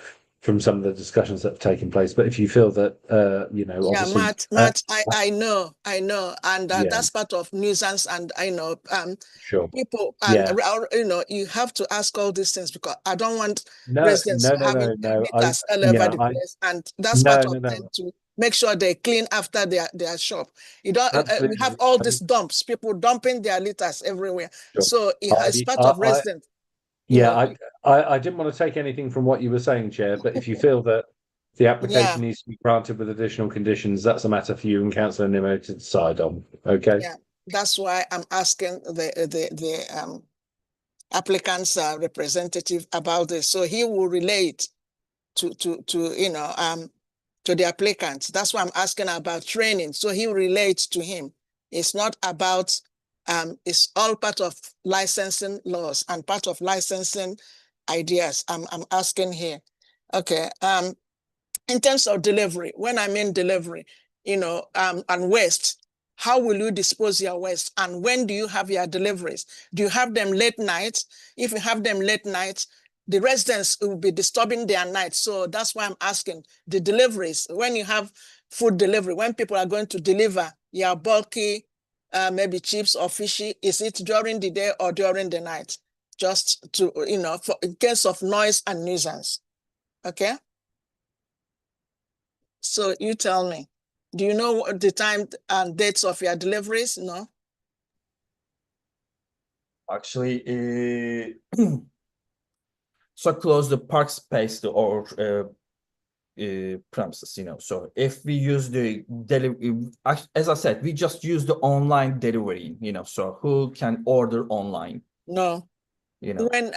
discussions that have taken place. But if you feel that Yeah, obviously, Matt, I know, and yeah, that's part of nuisance, and I know sure, people, and yeah, you have to ask all these things because I don't want no, residents no, no, having no, no, meters all over yeah, the place, and that's part no, of no, them no, to make sure they clean after their shop. You don't. We have absolutely, all these dumps, people dumping their litters everywhere, sure. so it's part of residents. Yeah, I didn't want to take anything from what you were saying, Chair, but if you feel that the Yeah, application needs to be granted with additional conditions, that's a matter for you and Councillor Nimmo to decide on. Okay. yeah. That's why I'm asking the applicant's representative about this, so he will relate to the applicant. That's why I'm asking about training, so he relates to him. It's not about it's all part of licensing laws and part of licensing ideas. I'm asking here. Okay. In terms of delivery, when I mean delivery, and waste, how will you dispose your waste? And when do you have your deliveries? Do you have them late night? If you have them late night, the residents will be disturbing their night. So that's why I'm asking the deliveries. When you have food delivery, when people are going to deliver your bulky, maybe chips or fishy, is it during the day or during the night? Just to, in case of noise and nuisance. Okay. So you tell me, do you know what the time and dates of your deliveries? No? Actually, so close the park space or premises, So if we use the delivery, as I said, we just use the online delivery, So who can order online? No. When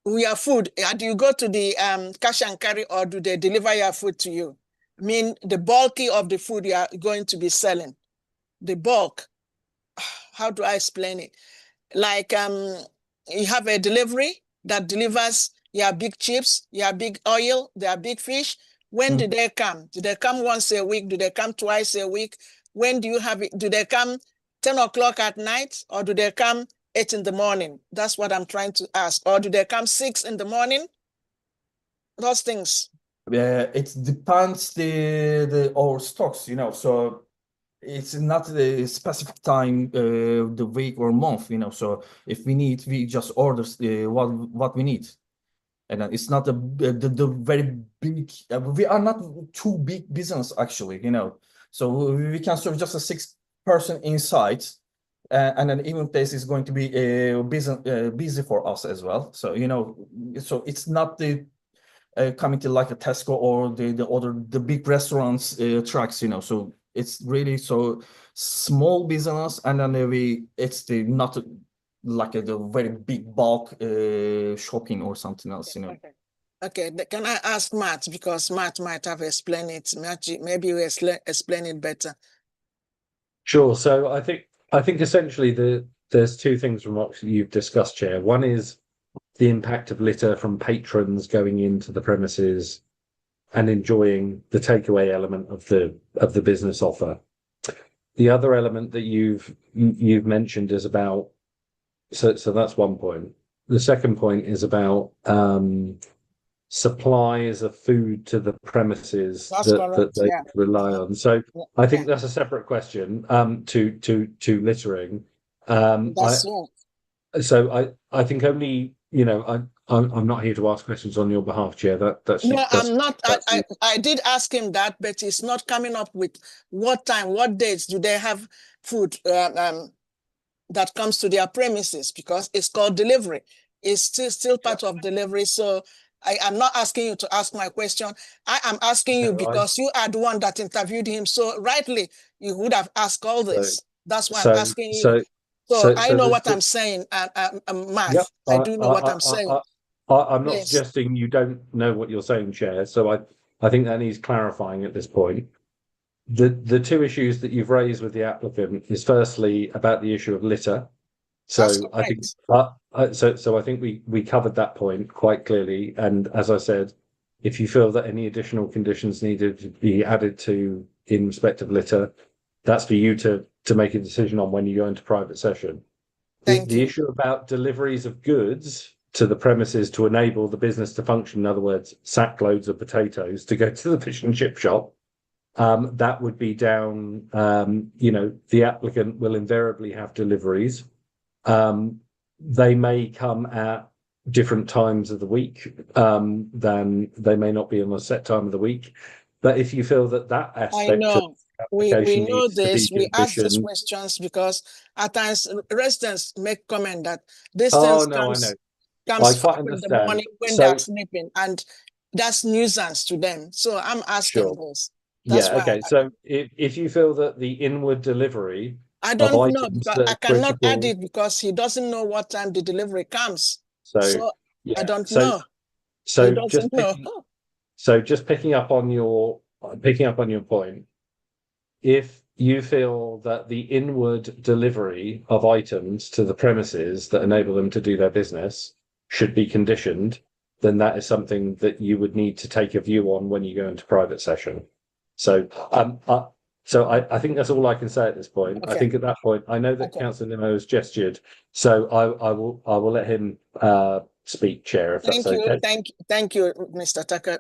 we are food, do you go to the cash and carry, or do they deliver your food to you? I mean, the bulky of the food you are going to be selling, the bulk. How do I explain it? Like you have a delivery that delivers your big chips, your big oil, their big fish. When do they come? Do they come once a week? Do they come twice a week? When do you have it? Do they come 10 o'clock at night, or do they come 8 in the morning? That's what I'm trying to ask. Or do they come 6 in the morning? Those things. It depends our stocks, So it's not a specific time, the week or month, So if we need, we just order what we need, and it's not the very big. We are not too big business actually, So we can serve just a 6-person inside, and an event place is going to be busy for us as well. So so it's not the coming to like a Tesco or the big restaurants trucks, So it's really so small business, and then it's the not like the very big bulk shopping or something else, Okay, can I ask Matt, because Matt might have explained it. Maybe you explain it better. Sure. So I think essentially there's two things from what you've discussed, Chair. One is the impact of litter from patrons going into the premises and enjoying the takeaway element of the business offer. The other element that you've mentioned is about so that's one point. The second point is about supplies of food to the premises that they rely on. So I think that's a separate question to littering. I think only I'm not here to ask questions on your behalf, Chair. I'm not. I did ask him that, but he's not coming up with what time, what dates do they have food. that comes to their premises, because it's called delivery. It's still part of delivery. So I am not asking you to ask my question. I am asking you because you are the one that interviewed him. So rightly, you would have asked all this. That's why I'm asking you. So I know what I'm saying, Matt. Yep, I do know what I'm saying. I'm not suggesting you don't know what you're saying, Chair. So I think that needs clarifying at this point. The two issues that you've raised with the applicant is firstly about the issue of litter. So I think so I think we covered that point quite clearly. And as I said, if you feel that any additional conditions needed to be added to in respect of litter, that's for you to make a decision on when you go into private session. The issue about deliveries of goods to the premises to enable the business to function, in other words, sack loads of potatoes to go to the fish and chip shop, that would be down, the applicant will invariably have deliveries. They may come at different times of the week, then they may not be on a set time of the week. But if you feel that aspect of we know this, we ask these questions because at times residents make comment that this comes in the morning when they are sleeping, and that's nuisance to them. So I'm asking this. That's okay. So if you feel that the inward delivery, I don't know, because I cannot add it because he doesn't know what time the delivery comes. So I don't know. So just picking up on your point, if you feel that the inward delivery of items to the premises that enable them to do their business should be conditioned, then that is something that you would need to take a view on when you go into private session. So I think that's all I can say at this point. I think at that point, I know that Councillor Nimmo has gestured, so I will let him speak, Chair, if that's okay. Thank you, Mr. Tucker.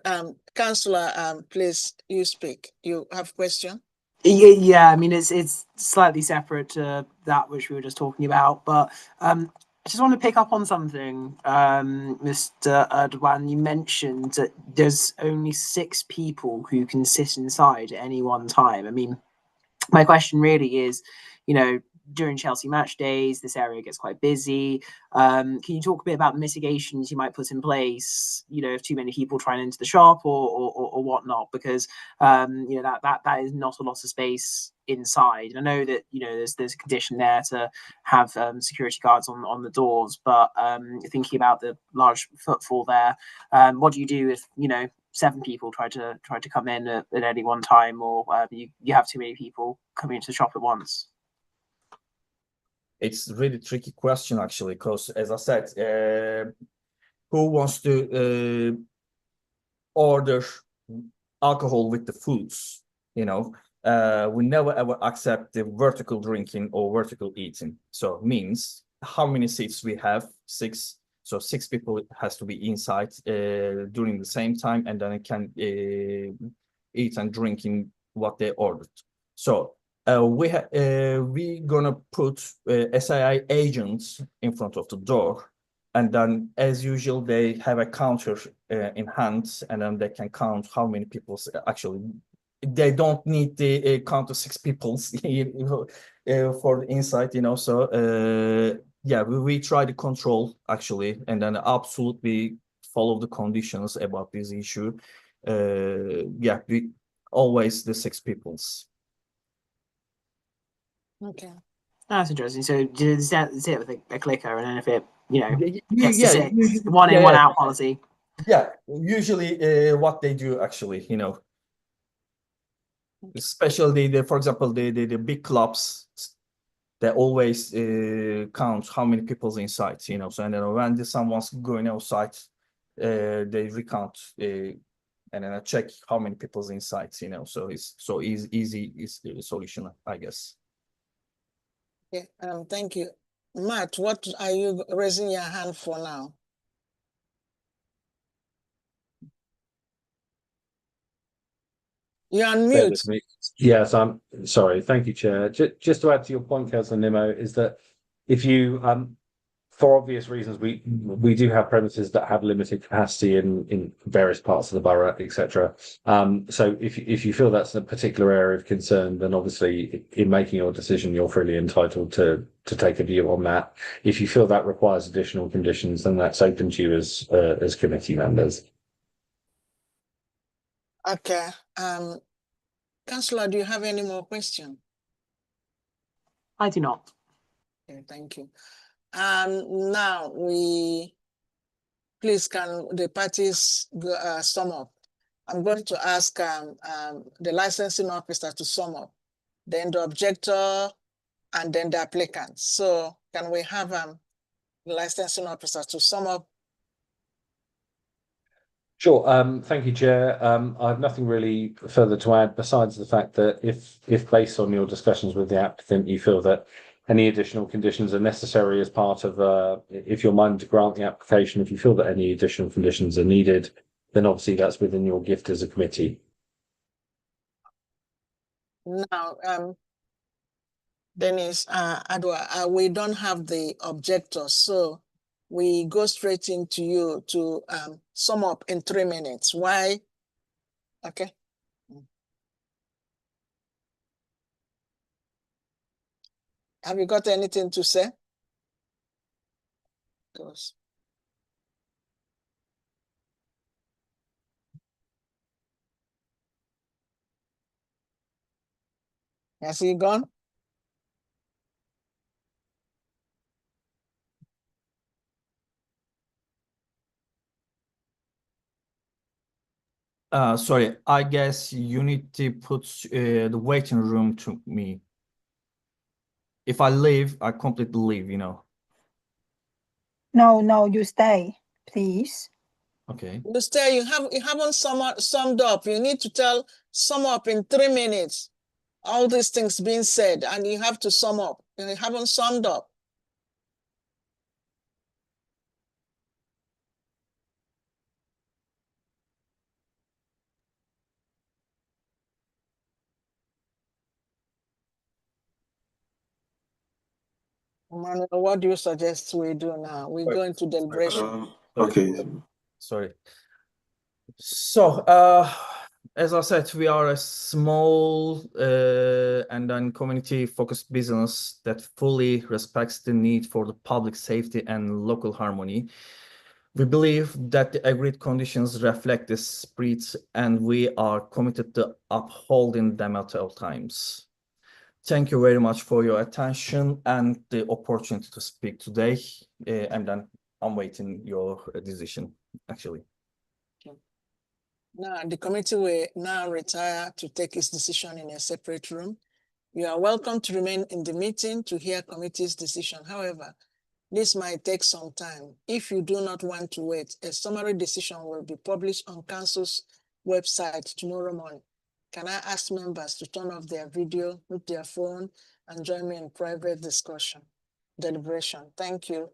Councillor, please, you speak. You have a question? Yeah, I mean, it's slightly separate to that which we were just talking about, but I just want to pick up on something, Mr. Erdogan. You mentioned that there's only 6 people who can sit inside at any one time. I mean, my question really is, during Chelsea match days, this area gets quite busy. Can you talk a bit about mitigations you might put in place, if too many people try and enter the shop or whatnot? Because that is not a lot of space inside. I know that there's a condition there to have security guards on the doors, but thinking about the large footfall there, what do you do if 7 people try to come in at any one time, or you have too many people coming into the shop at once? It's a really tricky question, actually, because as I said, who wants to order alcohol with the foods? We never ever accept the vertical drinking or vertical eating. So it means how many seats we have? 6. So 6 people has to be inside during the same time, and then it can eat and drinking what they ordered. So we're gonna put SII agents in front of the door, and then as usual they have a counter in hand, and then they can count how many people actually. They don't need the count of 6 people for the inside, So yeah, we try to control actually, and then absolutely follow the conditions about this issue. Yeah, we always the 6 peoples. Okay, that's interesting. So is it with a clicker, and then if it gets to 6, one in, one out policy? Yeah, usually what they do actually, especially for example the big clubs, they always count how many people's inside, So and then when someone's going outside, they recount and then I check how many people's inside, So it's so easy is the solution, I guess. Okay, thank you. Matt, what are you raising your hand for now? You're on mute. Yes, I'm sorry. Thank you, Chair. Just to add to your point, Councillor Nimmo, is that if you for obvious reasons, we do have premises that have limited capacity in various parts of the borough, etc. So if you feel that's a particular area of concern, then obviously in making your decision, you're freely entitled to take a view on that. If you feel that requires additional conditions, then that's open to you as committee members. Okay. Councillor, do you have any more questions? I do not. Okay, thank you. Now please can the parties sum up? I'm going to ask the licensing officer to sum up, then the objector, and then the applicant. So can we have the licensing officer to sum up? Sure. Thank you, Chair. I have nothing really further to add besides the fact that if based on your discussions with the applicant, you feel that any additional conditions are necessary as part of, if you're minded to grant the application, if you feel that any additional conditions are needed, then obviously that's within your gift as a committee. Now, Dennis, Adwa, we don't have the objector, so we go straight into you to sum up in 3 minutes. Why? Okay. Have you got anything to say? Goes. Has he gone? Sorry, I guess you need to put the waiting room to me. If I leave, I completely leave, you know. No, you stay, please. Okay. You stay, you haven't summed up. You need to sum up in 3 minutes. All these things being said, and you have to sum up. You haven't summed up. Manuel, what do you suggest we do now? We go into deliberation. Okay. Sorry. So, as I said, we are a small and then community-focused business that fully respects the need for the public safety and local harmony. We believe that the agreed conditions reflect this spirit, and we are committed to upholding them at all times. Thank you very much for your attention and the opportunity to speak today. And then I'm waiting your decision, actually. Now, the committee will now retire to take its decision in a separate room. You are welcome to remain in the meeting to hear committee's decision. However, this might take some time. If you do not want to wait, a summary decision will be published on Council's website tomorrow morning. Can I ask members to turn off their video, mute their phone, and join me in private deliberation? Thank you.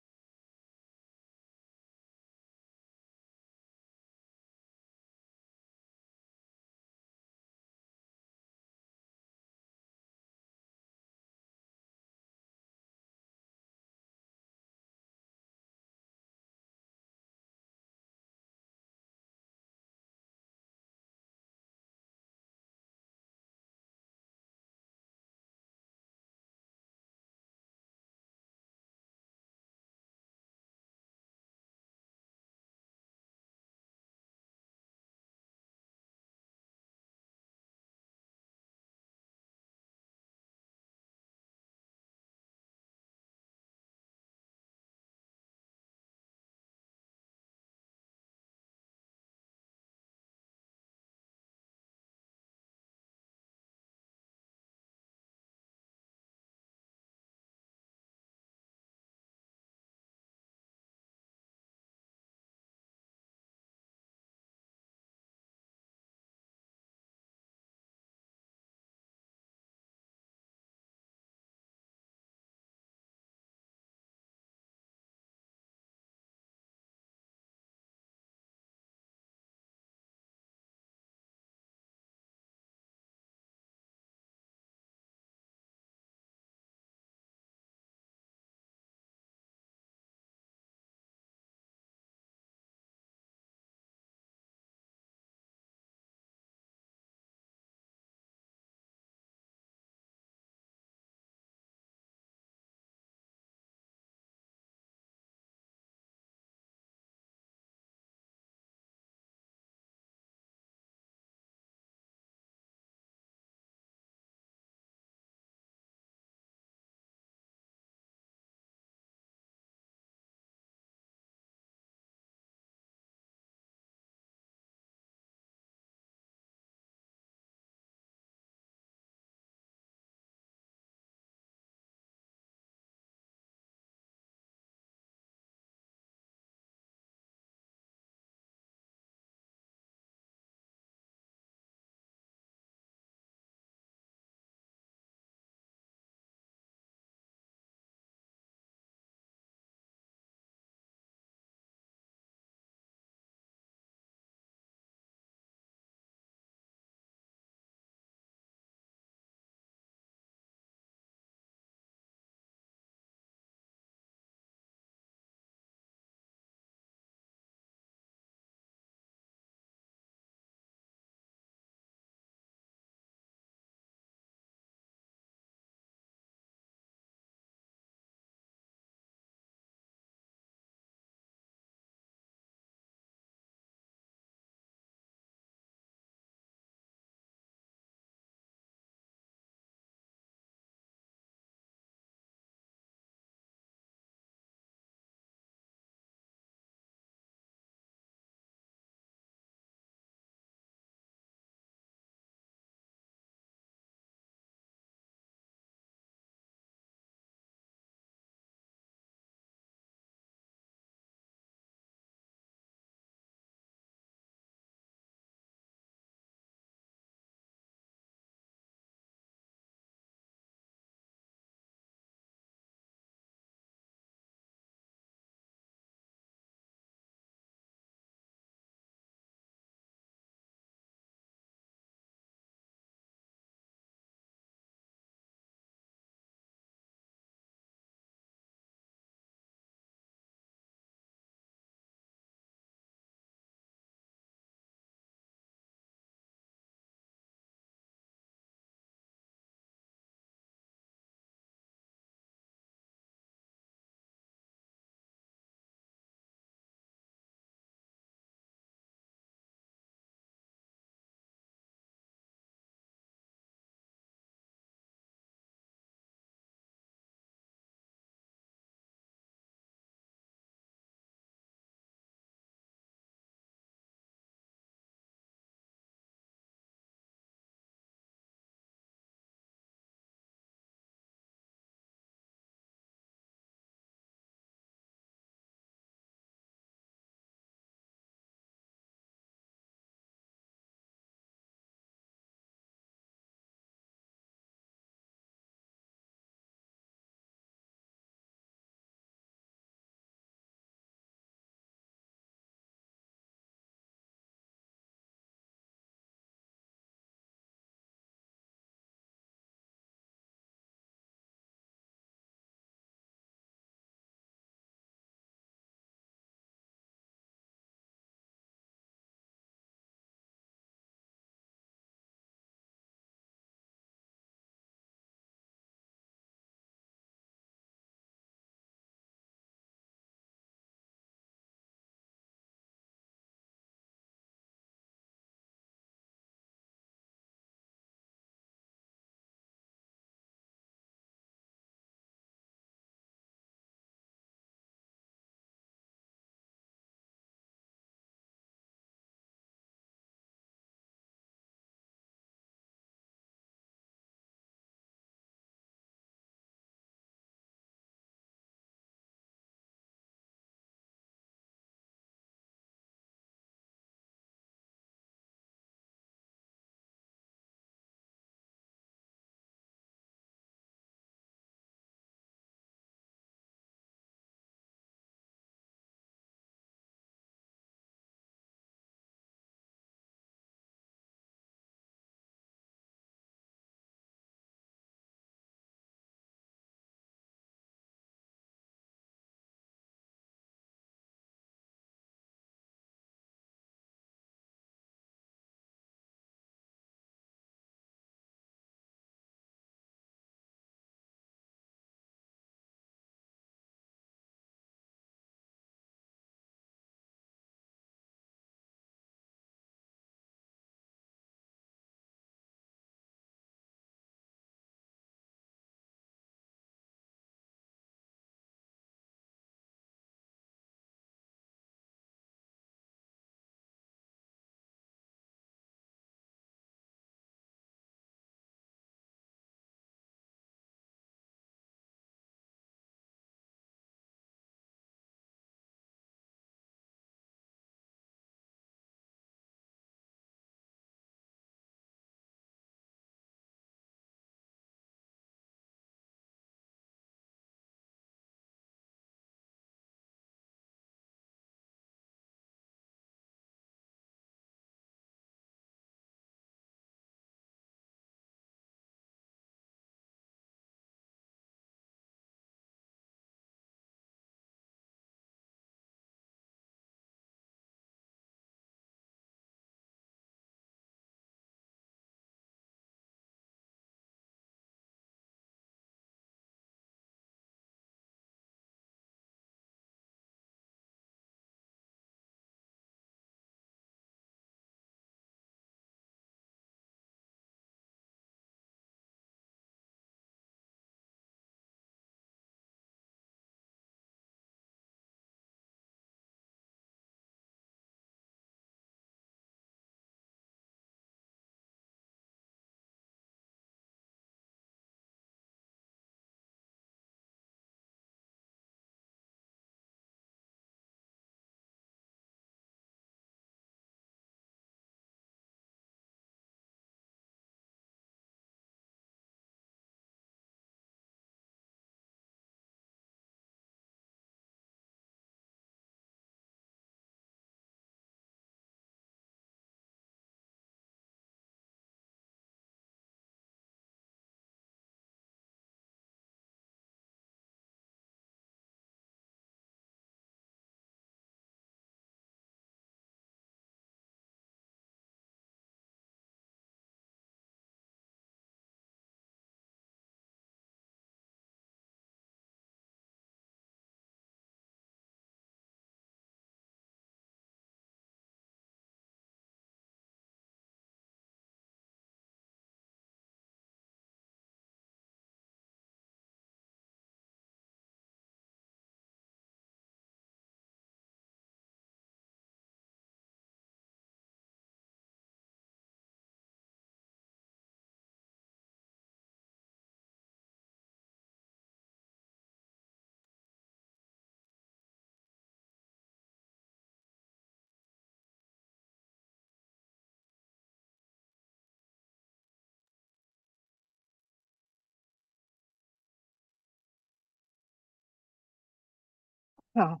Oh.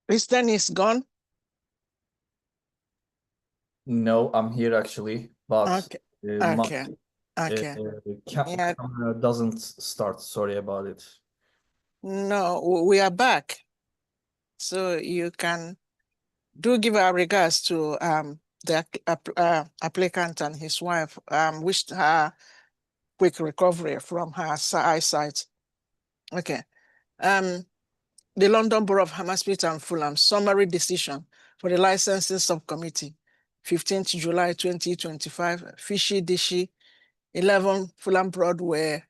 Kristen is gone? No, I'm here actually, but Okay. my Okay. Yeah. camera doesn't start. Sorry about it. No, we are back. So you can give our regards to the applicant and his wife. Wished her quick recovery from her eyesight. Okay. The London Borough of Hammersmith and Fulham summary decision for the licensing subcommittee, 15th July 2025, Fishy Dishy, 11 Fulham Broadway,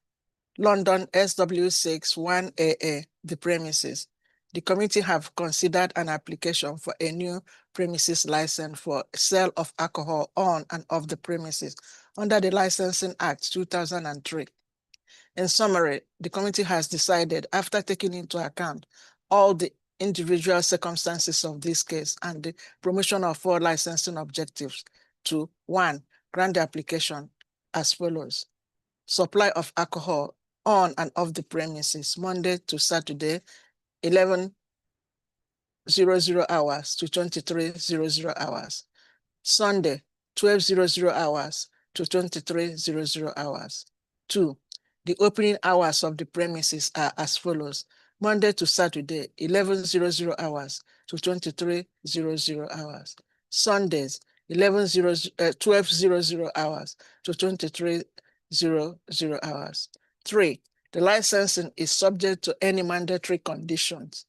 London SW6 1AA, the premises. The committee have considered an application for a new premises license for sale of alcohol on and off the premises under the Licensing Act 2003. In summary, the committee has decided, after taking into account all the individual circumstances of this case and the promotion of 4 licensing objectives, to 1, grant the application as follows. Supply of alcohol on and off the premises, Monday to Saturday, 11:00 hours to 23:00 hours. Sunday, 12:00 hours to 23:00 hours. 2, the opening hours of the premises are as follows. Monday to Saturday, 11:00 hours to 23:00 hours. Sundays, 12:00 hours to 23:00 hours. 3, the licensing is subject to any mandatory conditions.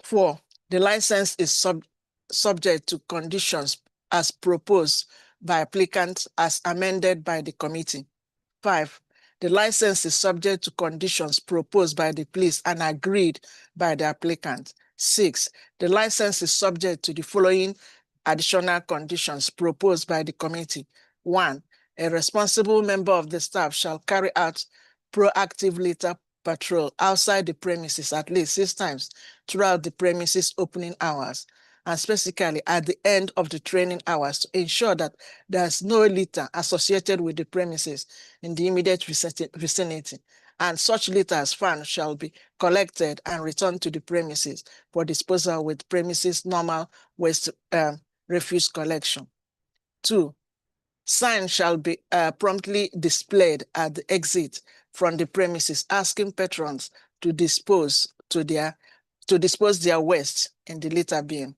4, the license is subject to conditions as proposed by applicants as amended by the committee. 5, the license is subject to conditions proposed by the police and agreed by the applicant. 6, the license is subject to the following additional conditions proposed by the committee. 1, a responsible member of the staff shall carry out proactive litter patrol outside the premises at least 6 times throughout the premises opening hours, and specifically at the end of the training hours, to ensure that there's no litter associated with the premises in the immediate vicinity, and such litter as found shall be collected and returned to the premises for disposal with premises normal waste refuse collection. 2, signs shall be promptly displayed at the exit from the premises asking patrons to dispose their waste in the litter bin.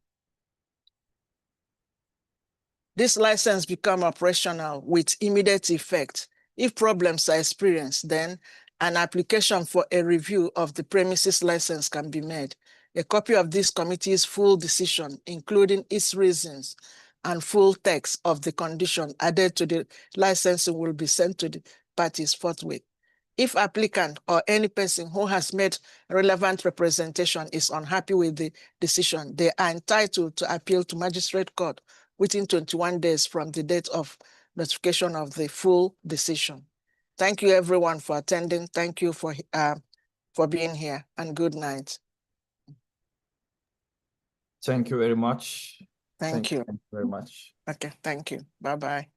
This license becomes operational with immediate effect. If problems are experienced, then an application for a review of the premises license can be made. A copy of this committee's full decision, including its reasons and full text of the condition added to the licensing, will be sent to the parties forthwith. If applicant or any person who has made relevant representation is unhappy with the decision, they are entitled to appeal to magistrate court within 21 days from the date of notification of the full decision. Thank you everyone for attending. Thank you for being here, and good night. Thank you very much. Thank you. Thank you very much. Okay, thank you. Bye-bye.